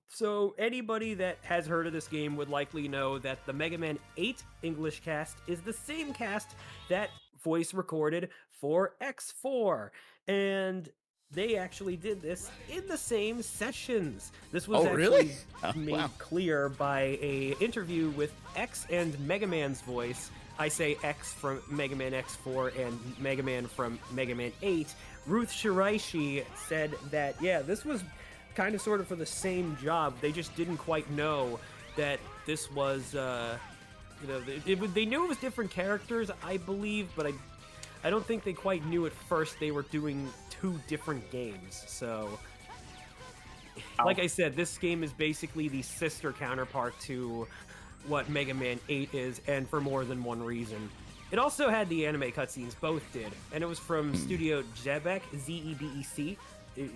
so anybody that has heard of this game would likely know that the Mega Man 8 English cast is the same cast that voice recorded for X4, and they actually did this in the same sessions. This was really? made Wow. clear by a interview with X and Mega Man's voice I say X from Mega Man X4 and Mega Man from Mega Man 8, Ruth Shiraishi said that, yeah, this was kind of sort of for the same job. They just didn't quite know that this was, they knew it was different characters, I believe, but I don't think they quite knew at first they were doing 2 different games. So, like I said, this game is basically the sister counterpart to what Mega Man 8 is, and for more than one reason. It also had the anime cutscenes, both did, and it was from Studio Zebek, Z-E-B-E-C.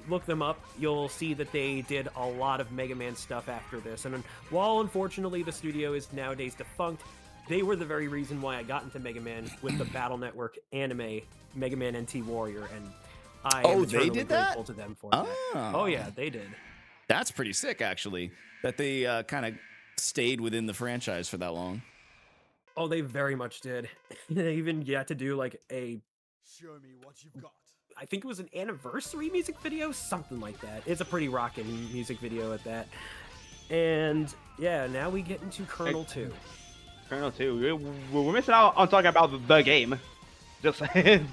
Look them up, you'll see that they did a lot of Mega Man stuff after this, and while unfortunately the studio is nowadays defunct, they were the very reason why I got into Mega Man with the Battle Network anime, Mega Man NT Warrior, and I am eternally grateful to them for that. Oh yeah, they did. That's pretty sick, actually, that they kind of stayed within the franchise for that long. Oh, they very much did. They even got to do like a, show me what you've got. I think it was an anniversary music video, something like that. It's a pretty rockin' music video at that. And yeah, now we get into Colonel 2. Colonel 2. We're missing out on talking about the game. Just saying.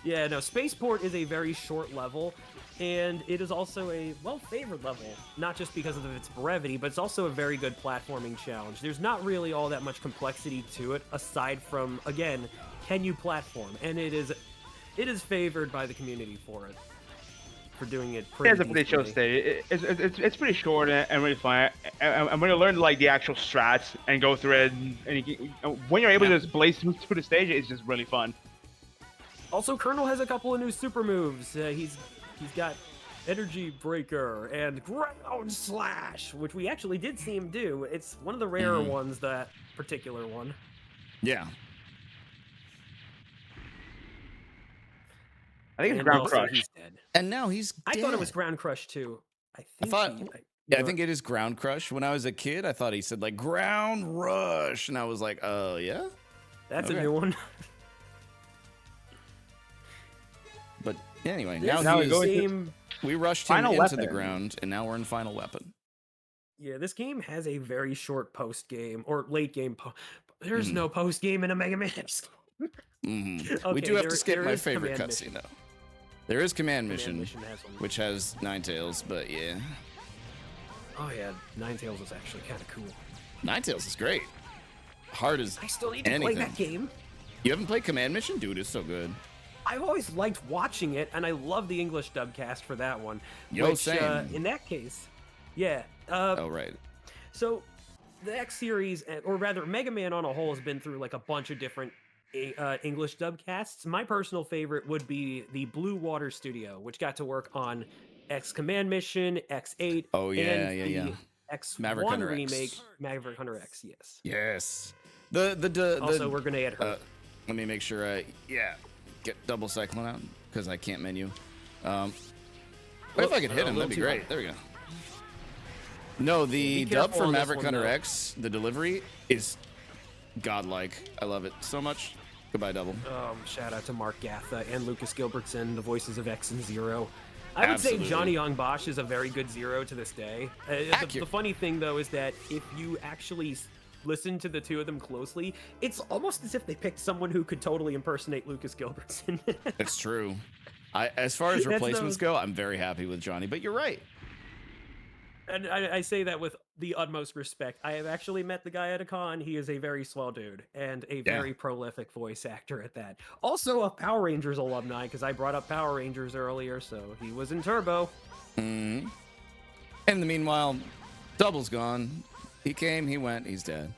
Yeah, no, Spaceport is a very short level, and it is also a well-favored level, not just because of its brevity, but it's also a very good platforming challenge. There's not really all that much complexity to it, aside from, again, can you platform? And it is favored by the community for it, for doing it pretty It's a pretty short stage. It's pretty short and really fun. And when you learn like the actual strats and go through it, when you're able to just blaze through the stage, it's just really fun. Also, Colonel has a couple of new super moves. He's got Energy Breaker and Ground Slash, which we actually did see him do. It's one of the rarer ones, that particular one. Yeah. I think it's Ground Crush. He's dead. And now he's dead. I thought it was Ground Crush too. I think it is Ground Crush. When I was a kid, I thought he said like Ground Rush, and I was like, oh yeah, that's a new one. But anyway, we rushed him into the ground, and now we're in Final Weapon. Yeah, this game has a very short post game or late game. There's no post game in a Mega Man. Okay, we do have to skip my favorite cutscene though. There is Command Mission, which has Ninetales, but yeah. Oh yeah, Ninetales is actually kind of cool. Ninetales is great. Hard as I still need to play that game. You haven't played Command Mission? Dude, it's so good. I've always liked watching it, and I love the English dub cast for that one. Same. In that case, yeah. Oh, right. So, the X series, or rather, Mega Man on a whole has been through like a bunch of different English dub casts. My personal favorite would be the Blue Water Studio, which got to work on X Command Mission, X8, and X1 Maverick Hunter remake, X. Maverick Hunter X. Yes. Yes. Also, we're gonna add her. Let me make sure I get double cyclone out because I can't menu. If I could hit him, that'd be great. There we go. No, the dub for Maverick Hunter X, the delivery is godlike. I love it so much. Goodbye, Double. Shout out to Mark Gatha and Lucas Gilbertson, the voices of X and Zero. I would say Johnny Young Bosch is a very good Zero to this day. The funny thing, though, is that if you actually listen to the two of them closely, it's almost as if they picked someone who could totally impersonate Lucas Gilbertson. It's true. As far as replacements go, I'm very happy with Johnny, but you're right. And I say that with the utmost respect. I have actually met the guy at a con. He is a very swell dude and a very prolific voice actor at that. Also a Power Rangers alumni, because I brought up Power Rangers earlier, so he was in Turbo. In the meanwhile, Double's gone. He came, he went, he's dead.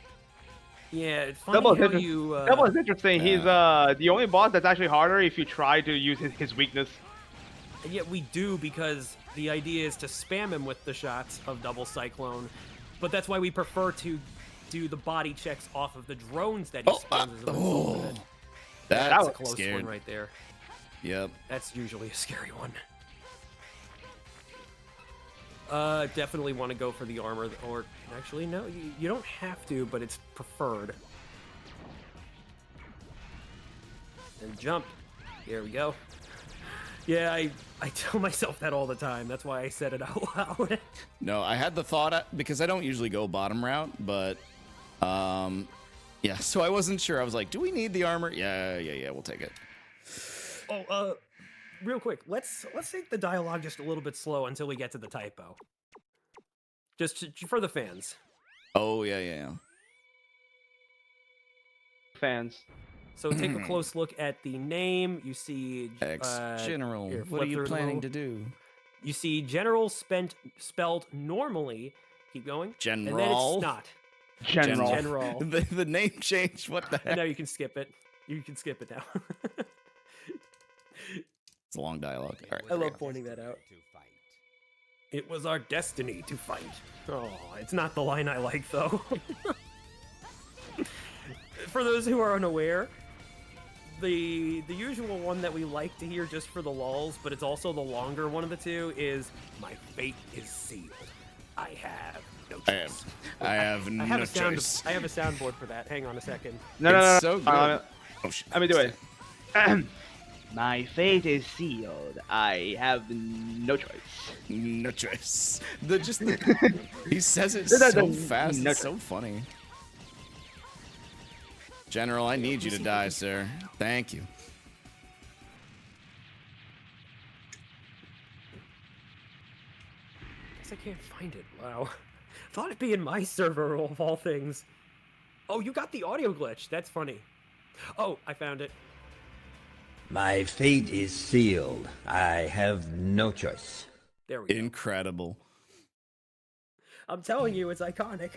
Yeah, it's funny Double is interesting. He's the only boss that's actually harder if you try to use his weakness. And yet we do, because the idea is to spam him with the shots of Double Cyclone, but that's why we prefer to do the body checks off of the drones that he spawns as a result of it. That's a close one right there. Yep. That's usually a scary one. Definitely want to go for the armor, or actually no, you don't have to, but it's preferred. And jump. Here we go. Yeah, I tell myself that all the time. That's why I said it out loud. No, I had the thought, because I don't usually go bottom route, but Yeah, so I wasn't sure. I was like, do we need the armor? Yeah, we'll take it. Oh, real quick, let's take the dialogue just a little bit slow until we get to the typo. For the fans. Oh, yeah. Fans. So take a close look at the name. You see General, here, what are flip you through it a planning little. to do? You see General spelled normally. Keep going. And then it's General. snot. General. The name changed. What the heck? Now you can skip it. You can skip it now. It's a long dialogue. All right. I love pointing that out. It was our destiny to fight. Oh, it's not the line I like, though. For those who are unaware, the usual one that we like to hear just for the lulz, but it's also the longer one of the two, is "My fate is sealed. I have no choice." I have no choice. I have a soundboard for that. Hang on a second. No. So good. Oh, shit. Let me do it. My fate is sealed. I have no choice. No choice. He says it so fast. No It's so funny. General, I need you to die, sir. Thank you. Guess I can't find it. Wow. Thought it'd be in my server of all things. Oh, you got the audio glitch. That's funny. Oh, I found it. My fate is sealed. I have no choice. There we go. Incredible. I'm telling you, it's iconic.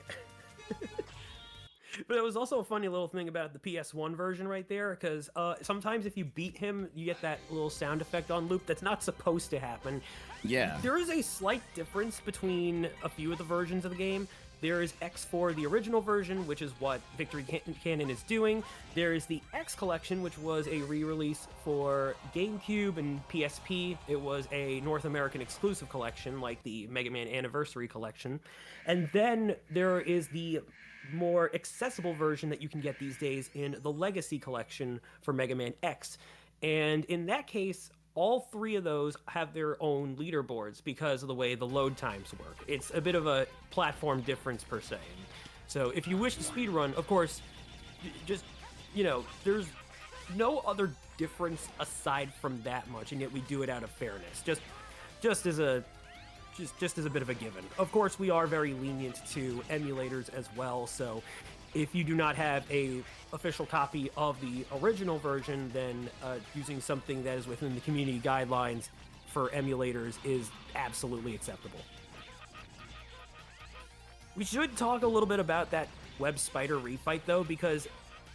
But it was also a funny little thing about the PS1 version right there, because sometimes if you beat him, you get that little sound effect on loop that's not supposed to happen. Yeah. There is a slight difference between a few of the versions of the game. There is X4, the original version, which is what VictoryCannon is doing. There is the X Collection, which was a re-release for GameCube and PSP. It was a North American exclusive collection, like the Mega Man Anniversary Collection. And then there is the more accessible version that you can get these days in the Legacy Collection for Mega Man X. And in that case, all three of those have their own leaderboards because of the way the load times work. It's a bit of a platform difference per se. So if you wish to speedrun, of course, just, there's no other difference aside from that much, and yet we do it out of fairness. Just as a bit of a given. Of course, we are very lenient to emulators as well, so if you do not have a official copy of the original version, then using something that is within the community guidelines for emulators is absolutely acceptable. We should talk a little bit about that web spider refight, though, because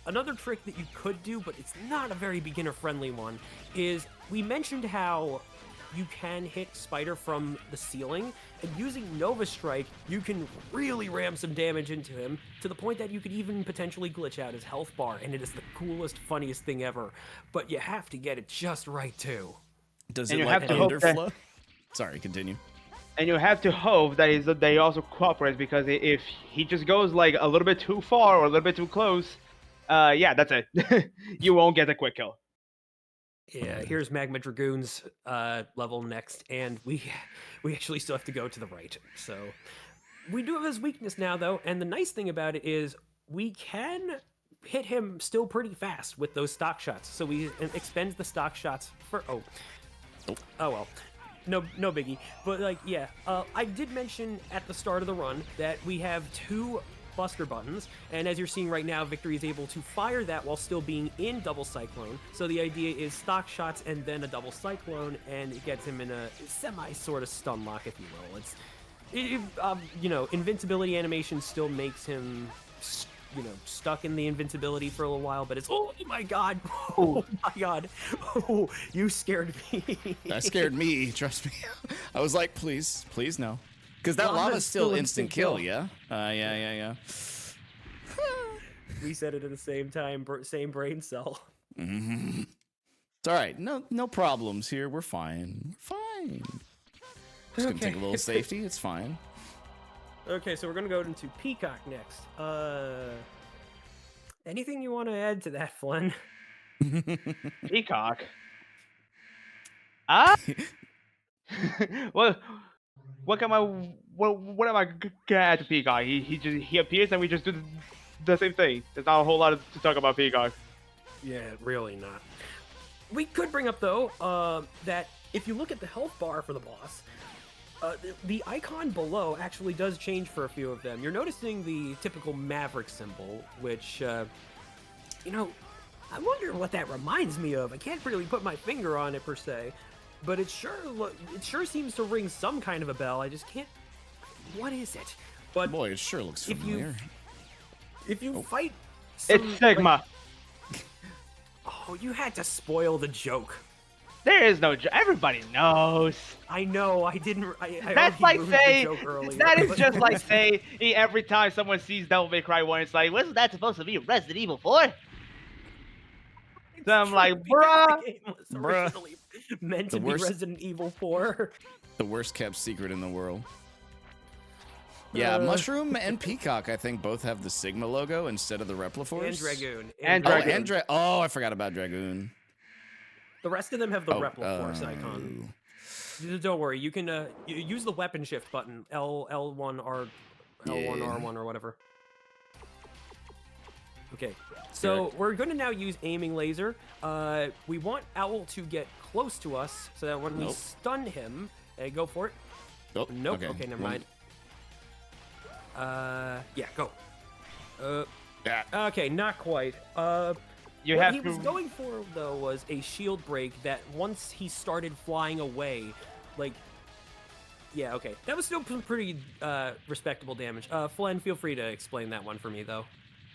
another trick that you could do, but it's not a very beginner-friendly one, is we mentioned how you can hit Spider from the ceiling, and using Nova Strike, you can really ram some damage into him, to the point that you could even potentially glitch out his health bar, and it is the coolest, funniest thing ever. But you have to get it just right, too. Does And it you like have to hope that- underflow? Sorry, continue. And you have to hope that he also cooperates, because if he just goes like a little bit too far or a little bit too close, yeah, that's it. You won't get a quick kill. Yeah, here's Magma Dragoon's level next, and we actually still have to go to the right. So we do have his weakness now, though, and the nice thing about it is we can hit him still pretty fast with those stock shots. So we expend the stock shots for oh well, no biggie. But I did mention at the start of the run that we have two Buster buttons, and as you're seeing right now, Victory is able to fire that while still being in double cyclone. So the idea is stock shots and then a double cyclone, and it gets him in a semi sort of stun lock, if you will. Invincibility animation still makes him stuck in the invincibility for a little while, but it's oh my god, oh, you scared me. That scared me, trust me. I was like, please no. Because that lava's still instant kill, yeah? Yeah. We said it at the same time, same brain cell. Mm-hmm. It's all right. No problems here. We're fine. Just gonna take a little safety. It's fine. Okay, so we're gonna go into Peacock next. Anything you want to add to that, Flynn? Peacock. Ah. What am I gonna add to Peacock? He appears and we just do the same thing. There's not a whole lot to talk about Peacock. Yeah, really not. We could bring up, though, that if you look at the health bar for the boss, the icon below actually does change for a few of them. You're noticing the typical Maverick symbol, which, you know, I wonder what that reminds me of. I can't really put my finger on it, per se, but it sure seems to ring some kind of a bell. I just can't... What is it? But Boy, it sure looks familiar. If you fight some, It's Sigma. oh, you had to spoil the joke. There is no everybody knows. I know, I didn't... That's like say earlier, that is just like say every time someone sees Devil May Cry 1, it's like, wasn't that supposed to be Resident Evil 4? So I'm like, bruh. The game was originally meant to be Resident Evil 4. The worst kept secret in the world. Yeah, Mushroom and Peacock, I think, both have the Sigma logo instead of the Repliforce. And Dragoon. And Dragoon. Oh, I forgot about Dragoon. The rest of them have the Repliforce icon. Don't worry, you can you use the weapon shift button, L1 R L1 R1 or whatever. Okay, so we're going to now use aiming laser. We want Owl to get close to us so that when we stun him, go for it. Nope. Okay, never mind. Yeah, go. Okay, not quite. What he was going for, though, was a shield break that once he started flying away, like... Yeah, okay. That was still pretty respectable damage. Flynn, feel free to explain that one for me, though.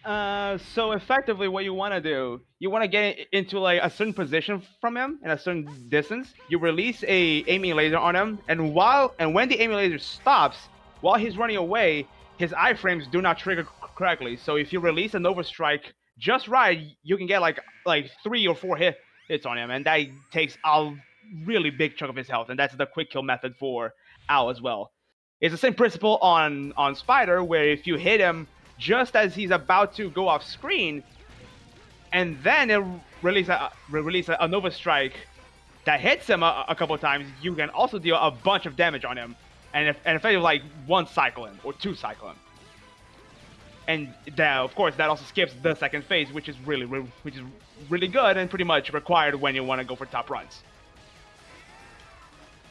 So effectively what you want to do, you want to get into like a certain position from him in a certain distance. You release a aiming laser on him, and when the aiming laser stops, while he's running away, his iframes do not trigger correctly. So if you release a Nova Strike just right, you can get like 3 or 4 hits on him, and that takes a really big chunk of his health, and that's the quick kill method for Owl as well. It's the same principle on Spider, where if you hit him just as he's about to go off screen, and then it release a Nova Strike that hits him a couple of times, you can also deal a bunch of damage on him, and effectively like 1 cycle him or 2 cycle him. And that, of course, that also skips the second phase, which is really good and pretty much required when you want to go for top runs.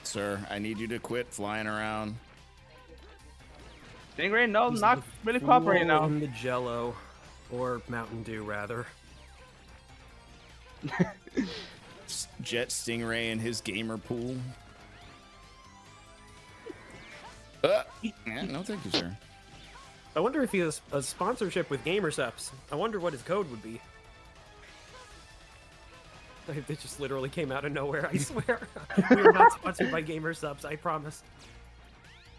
Sir, I need you to quit flying around. Stingray, no, not really cooperating now. In the Jello, or Mountain Dew, rather. Jet Stingray and his gamer pool. Yeah, no, thank you, sir. I wonder if he has a sponsorship with Gamersups. I wonder what his code would be. It just literally came out of nowhere, I swear. We are not sponsored by Gamersups, I promise.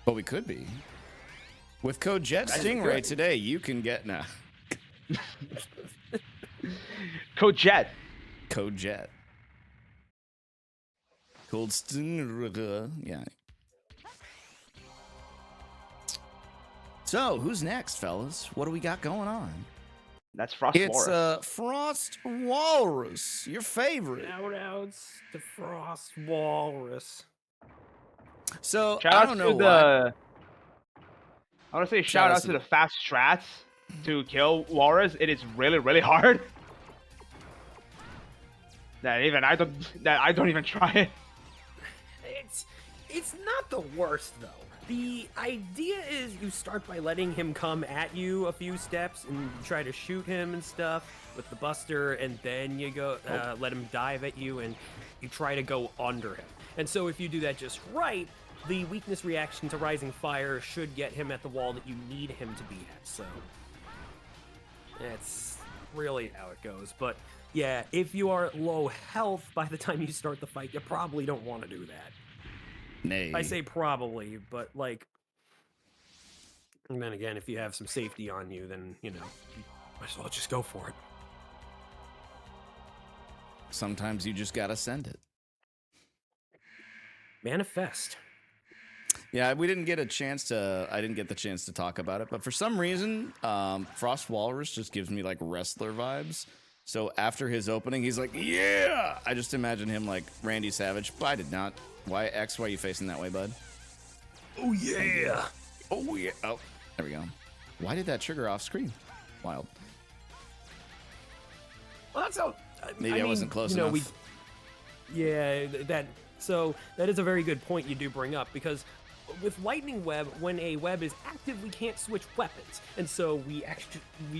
But we could be. With code Jet Stingray today, you can get Code Jet. Code Jet. Code Stingray. Yeah. So, who's next, fellas? What do we got going on? That's Frost Walrus. Walrus. It's Frost Walrus, your favorite. Shoutouts to Frost Walrus. So, I don't know I want to say shout out to the fast strats to kill Walrus. It is really hard. That I don't even try it. It's not the worst though. The idea is you start by letting him come at you a few steps and you try to shoot him and stuff with the buster, and then you go let him dive at you and you try to go under him. And so if you do that just right, the weakness reaction to Rising Fire should get him at the wall that you need him to be at. So that's really how it goes. But yeah, if you are low health by the time you start the fight, you probably don't want to do that. Nay. I say probably, but like, and then again, if you have some safety on you, then, you know, you might as well just go for it. Sometimes you just gotta send it. Manifest. Yeah, we didn't get a chance to. I didn't get the chance to talk about it, but for some reason, Frost Walrus just gives me like wrestler vibes. So after his opening, he's like, "Yeah!" I just imagine him like Randy Savage, but I did not. Why X? Why are you facing that way, bud? Oh yeah! Oh yeah! Oh, there we go. Why did that trigger off screen? wild. Well, that's how. Maybe I mean, wasn't close you know, enough. That is a very good point you do bring up, because with lightning web, when a web is active, we can't switch weapons, and so we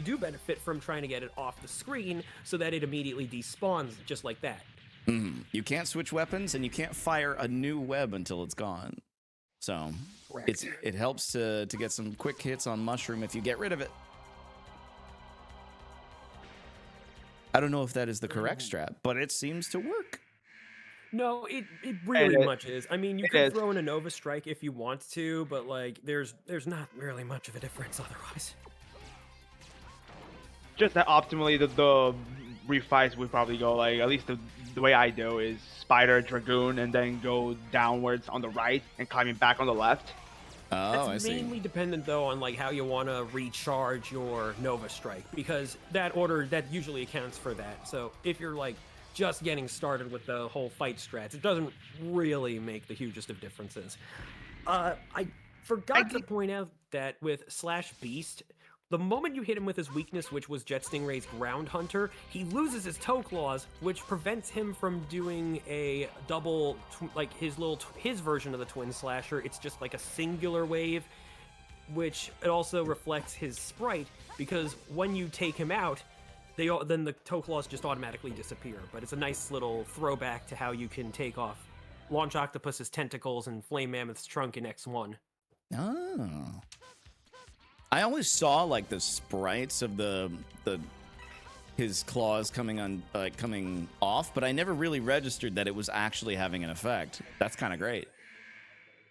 do benefit from trying to get it off the screen so that it immediately despawns just like that. You can't switch weapons, and you can't fire a new web until it's gone. So Correct. it helps to get some quick hits on Mushroom if you get rid of it. I don't know if that is the correct strat, but it seems to work. No, it really It- much is. I mean, you it could is. throw in a Nova Strike if you want to, but like, there's not really much of a difference otherwise. Just that optimally, the refights would probably go like, at least the way I do is Spider, Dragoon, and then go downwards on the right and climbing back on the left. Oh, I That's see. mainly dependent though on like how you want to recharge your Nova Strike, because that order that usually accounts for that. So if you're like just getting started with the whole fight strats, it doesn't really make the hugest of differences. I forgot to point out that with Slash Beast, the moment you hit him with his weakness, which was Jet Stingray's Ground Hunter, he loses his toe claws, which prevents him from doing a double, like his version of the Twin Slasher. It's just like a singular wave, which it also reflects his sprite, because when you take him out, then the toe claws just automatically disappear. But it's a nice little throwback to how you can take off Launch Octopus's tentacles and Flame Mammoth's trunk in X1. Oh. I always saw like the sprites of his claws coming off, but I never really registered that it was actually having an effect. That's kind of great.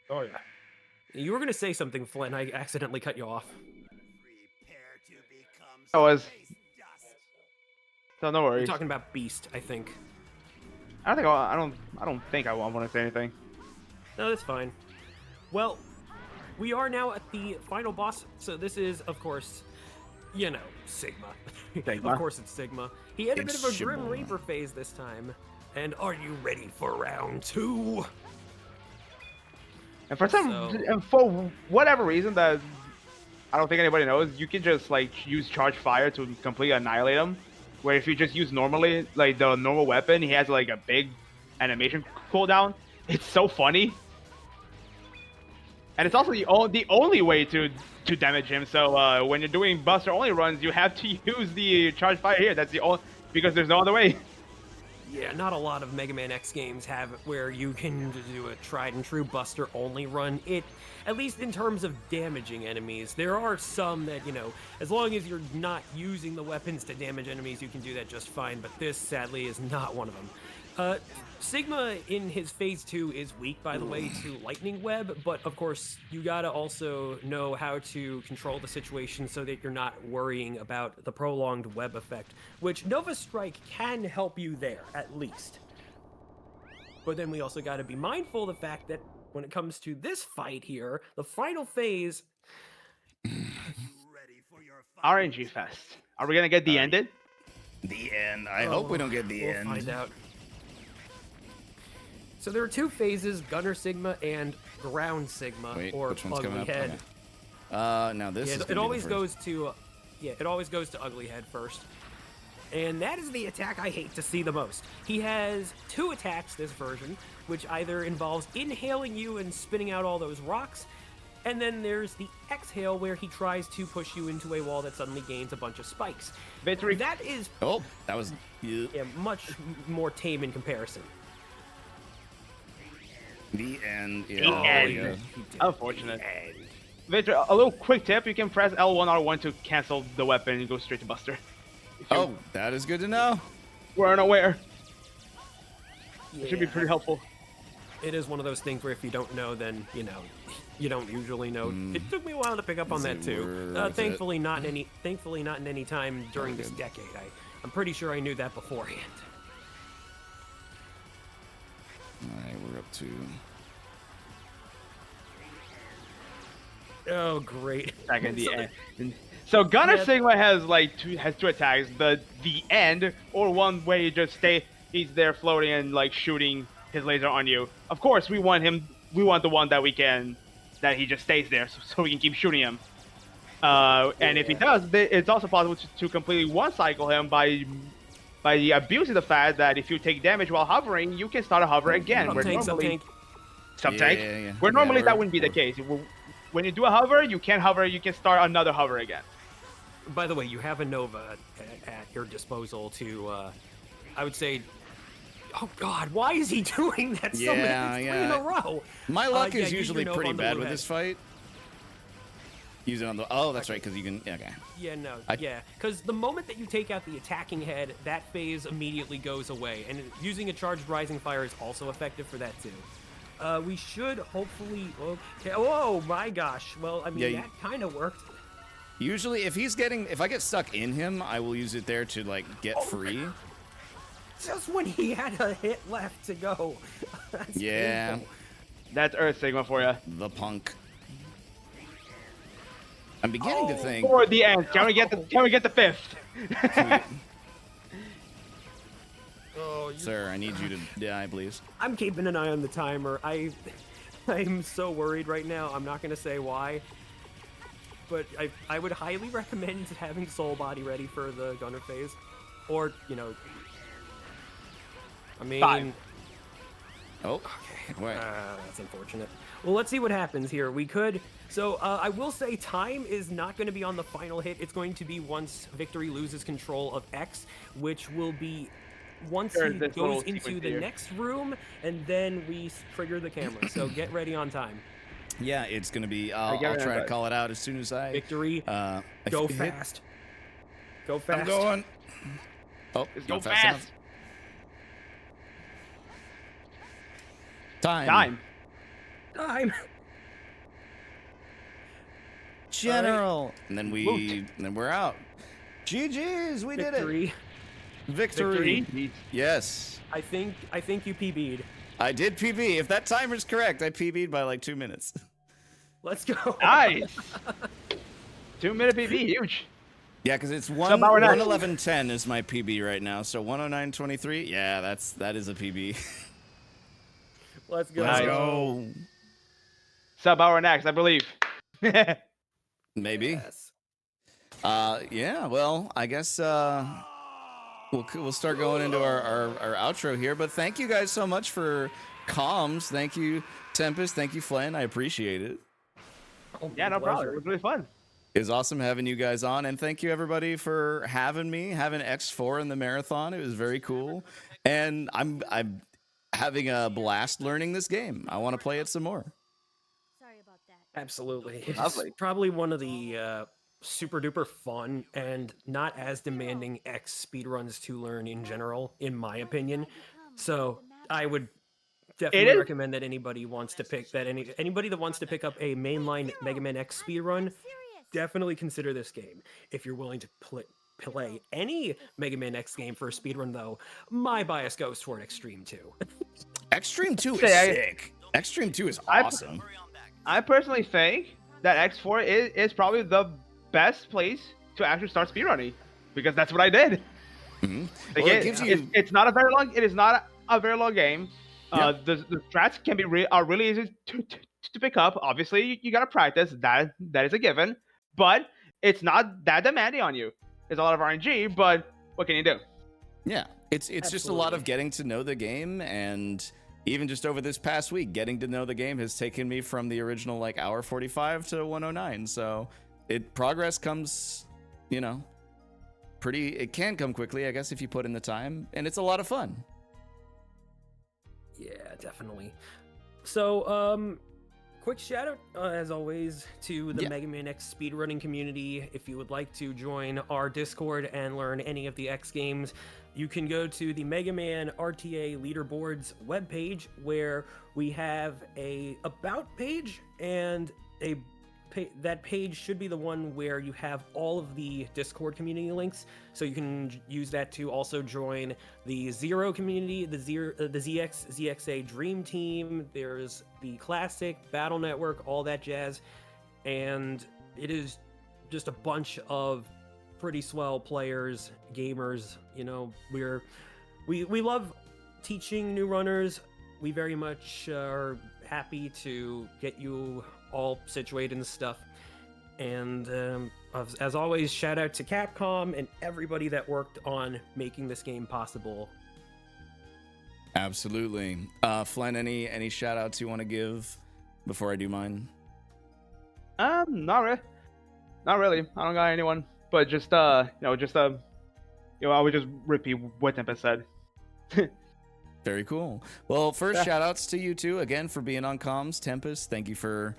Oh yeah. You were gonna say something, Flynn. I accidentally cut you off. I was. So no You're worries. talking about Beast, I think. I don't think I want to say anything. No, that's fine. Well, we are now at the final boss. So this is, of course, you know, Sigma. Sigma. Of course it's Sigma. He had a It's bit of a Grim Shibboleth. Reaper phase this time. And are you ready for round 2? And for whatever reason that I don't think anybody knows, you can just like use Charge Fire to completely annihilate him. Where if you just use normally, like the normal weapon, he has like a big animation cooldown. It's so funny. And it's also the only way to damage him. So when you're doing Buster only runs, you have to use the Charge Fire here. That's the only, because there's no other way. Yeah, not a lot of Mega Man X games have it where you can do a tried and true Buster only run. At least in terms of damaging enemies, there are some that, you know, as long as you're not using the weapons to damage enemies, you can do that just fine, but this, sadly, is not one of them. Sigma in his phase 2 is weak, by the way, to Lightning Web, but of course, you gotta also know how to control the situation so that you're not worrying about the prolonged web effect, which Nova Strike can help you there, at least. But then we also gotta be mindful of the fact that when it comes to this fight here, the final phase... RNG Fest. Are we gonna get the ended? The end. I hope we don't get the we'll end. Find out. So there are two phases, Gunner Sigma and Ground Sigma, Wait, or which one's Ugly coming up? Head. Okay. Now this Yeah, is it gonna be always the first. goes to, it always goes to Ugly Head first. And that is the attack I hate to see the most. He has two attacks this version, which either involves inhaling you and spinning out all those rocks, and then there's the exhale where he tries to push you into a wall that suddenly gains a bunch of spikes. Victory. That is Oh, that was. Yeah. much more tame in comparison. The end. Yeah. The oh, end. yeah. Unfortunate. Victor, a little quick tip: you can press L1 R1 to cancel the weapon and go straight to Buster. Oh, that is good to know. We're unaware. It should be Yeah. pretty helpful. It is one of those things where if you don't know, then you know, you don't usually know. It took me a while to pick up on Is that it too. worth Thankfully, not in any time during this good. decade. I'm pretty sure I knew that beforehand. All right, we're up to. Oh, great! Second, the So end. So Gunner Yeah. Sigma has two attacks. The end, or one where he just he's there floating and like shooting his laser on you. Of course, we want the one that he just stays there, so we can keep shooting him. And if he does, it's also possible to completely one-cycle him by abusing the fact that if you take damage while hovering, you can start a hover again. Where normally, sub-tank. Yeah. Where normally that we're- wouldn't be the case. When you do a hover, you can hover. You can start another hover again. By the way, you have a Nova at your disposal to, I would say. Oh God, why is he doing that so many Yeah, three in a row? My luck Yeah, is use your usually Nova pretty on the bad blue with head. this fight. Use it on the. Oh, that's right, because you can. Okay. Yeah, because the moment that you take out the attacking head, that phase immediately goes away, and using a charged Rising Fire is also effective for that too. We should hopefully. Okay. Oh my gosh. Well, I mean, Yeah, that kind of worked. Usually, if I get stuck in him, I will use it there to like get free. Just when he had a hit left to go. That's Yeah. painful. That's Earth Sigma for you. The punk. I'm beginning to think. For the end. Can we get the fifth? Oh, Sir, I need you to die, please. I'm keeping an eye on the timer. I'm so worried right now. I'm not gonna say why, but I would highly recommend having Soul Body ready for the Gunner phase, or I mean, 5. Oh, wait. that's unfortunate. Well, let's see what happens here. We could. So I will say time is not going to be on the final hit. It's going to be once Victory loses control of X, which will be once Sure, he this little goes into sequence the here. next room, and then we trigger the camera. So get ready on time. Yeah, it's gonna be. I'll get it try to right. call it out as soon as I. Victory, I go hit- fast. Go fast. I'm going. Oh, Let's not go fast fast. enough. Time. Time. General. And then we're out. GG's, we did it. Victory. Victory. Yes. I think you PB'd. I did PB. If that timer's correct, I PB'd by like 2 minutes. Let's go. Nice. 2-minute PV, huge. Yeah, because it's Sub-hour next. 111.10 is my PB right now. So 109.23. Yeah, that is a PB. Let's go. Let's go. Sub-hour next, I believe. Maybe. Yes. Yeah. Well, I guess we'll start going into our outro here. But thank you guys so much for comms. Thank you, Tempest. Thank you, Flynn. I appreciate it. Oh, Yeah, no pleasure. problem. It was really fun. It was awesome having you guys on, and thank you everybody for having me, having X4 in the marathon. It was very cool, and I'm having a blast learning this game. I want to play it some more. Sorry about that. Absolutely. It's Lovely. probably one of the super duper fun and not as demanding X speedruns to learn in general, in my opinion. So I would definitely is- recommend that anybody wants to pick that anybody that wants to pick up a mainline Mega Man X speedrun, definitely consider this game. If you're willing to play any Mega Man X game for a speedrun, though, my bias goes toward Extreme 2. Extreme 2 is Say, sick. Extreme 2 is I- awesome. I personally think that X4 is probably the best place to actually start speedrunning, because that's what I did. Mhm. Like, Well, it gives you. it's not a very long. It is not a very long game. Yep. The strats can be are really easy to pick up. Obviously, you gotta practice. That is a given. But it's not that demanding on you. It's a lot of RNG, but what can you do? Yeah, it's just a lot of Absolutely. getting to know the game, and even just over this past week, getting to know the game has taken me from the original like hour 45 to 109. So progress comes, it can come quickly, I guess, if you put in the time, and it's a lot of fun. Yeah, definitely. So, quick shout out, as always, to the Yeah. Mega Man X speedrunning community. If you would like to join our Discord and learn any of the X games, you can go to the Mega Man RTA leaderboards webpage, where we have a About page, and that page should be the one where you have all of the Discord community links, so you can use that to also join the Zero community, the ZXA Dream Team. There's the Classic Battle Network, all that jazz, and it is just a bunch of pretty swell players, gamers. We love teaching new runners. We very much are happy to get you all situated and stuff. And as always, shout out to Capcom and everybody that worked on making this game possible. Absolutely. Flynn, any shout outs you want to give before I do mine? Not really. Not really. I don't got anyone. But just I would just repeat what Tempest said. Very cool. Well, first, shout outs to you two again for being on comms. Tempest, thank you for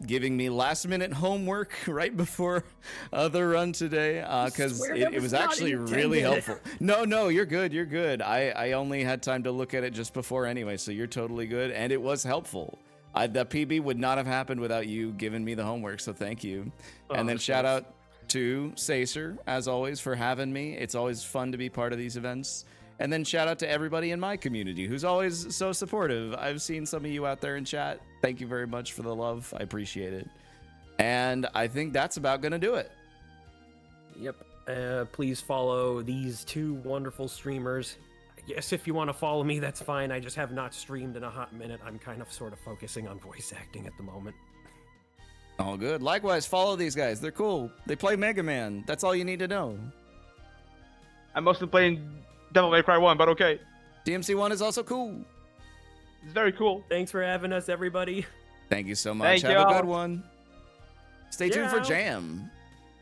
giving me last minute homework right before the run today, because it was actually really helpful. No, you're good. You're good. I only had time to look at it just before anyway, so you're totally good. And it was helpful. The PB would not have happened without you giving me the homework, so thank you. And then shout out to Sacer, as always, for having me. It's always fun to be part of these events. And then shout out to everybody in my community who's always so supportive. I've seen some of you out there in chat. Thank you very much for the love. I appreciate it. And I think that's about going to do it. Yep. Please follow these two wonderful streamers. Yes, if you want to follow me, that's fine. I just have not streamed in a hot minute. I'm kind of sort of focusing on voice acting at the moment. All good. Likewise, follow these guys. They're cool. They play Mega Man. That's all you need to know. I'm mostly playing Devil May Cry 1, but okay. DMC1 is also cool. It's very cool. Thanks for having us, everybody. Thank you so much. Have a good one. Stay tuned for Jam.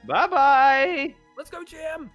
Bye-bye. Let's go, Jam.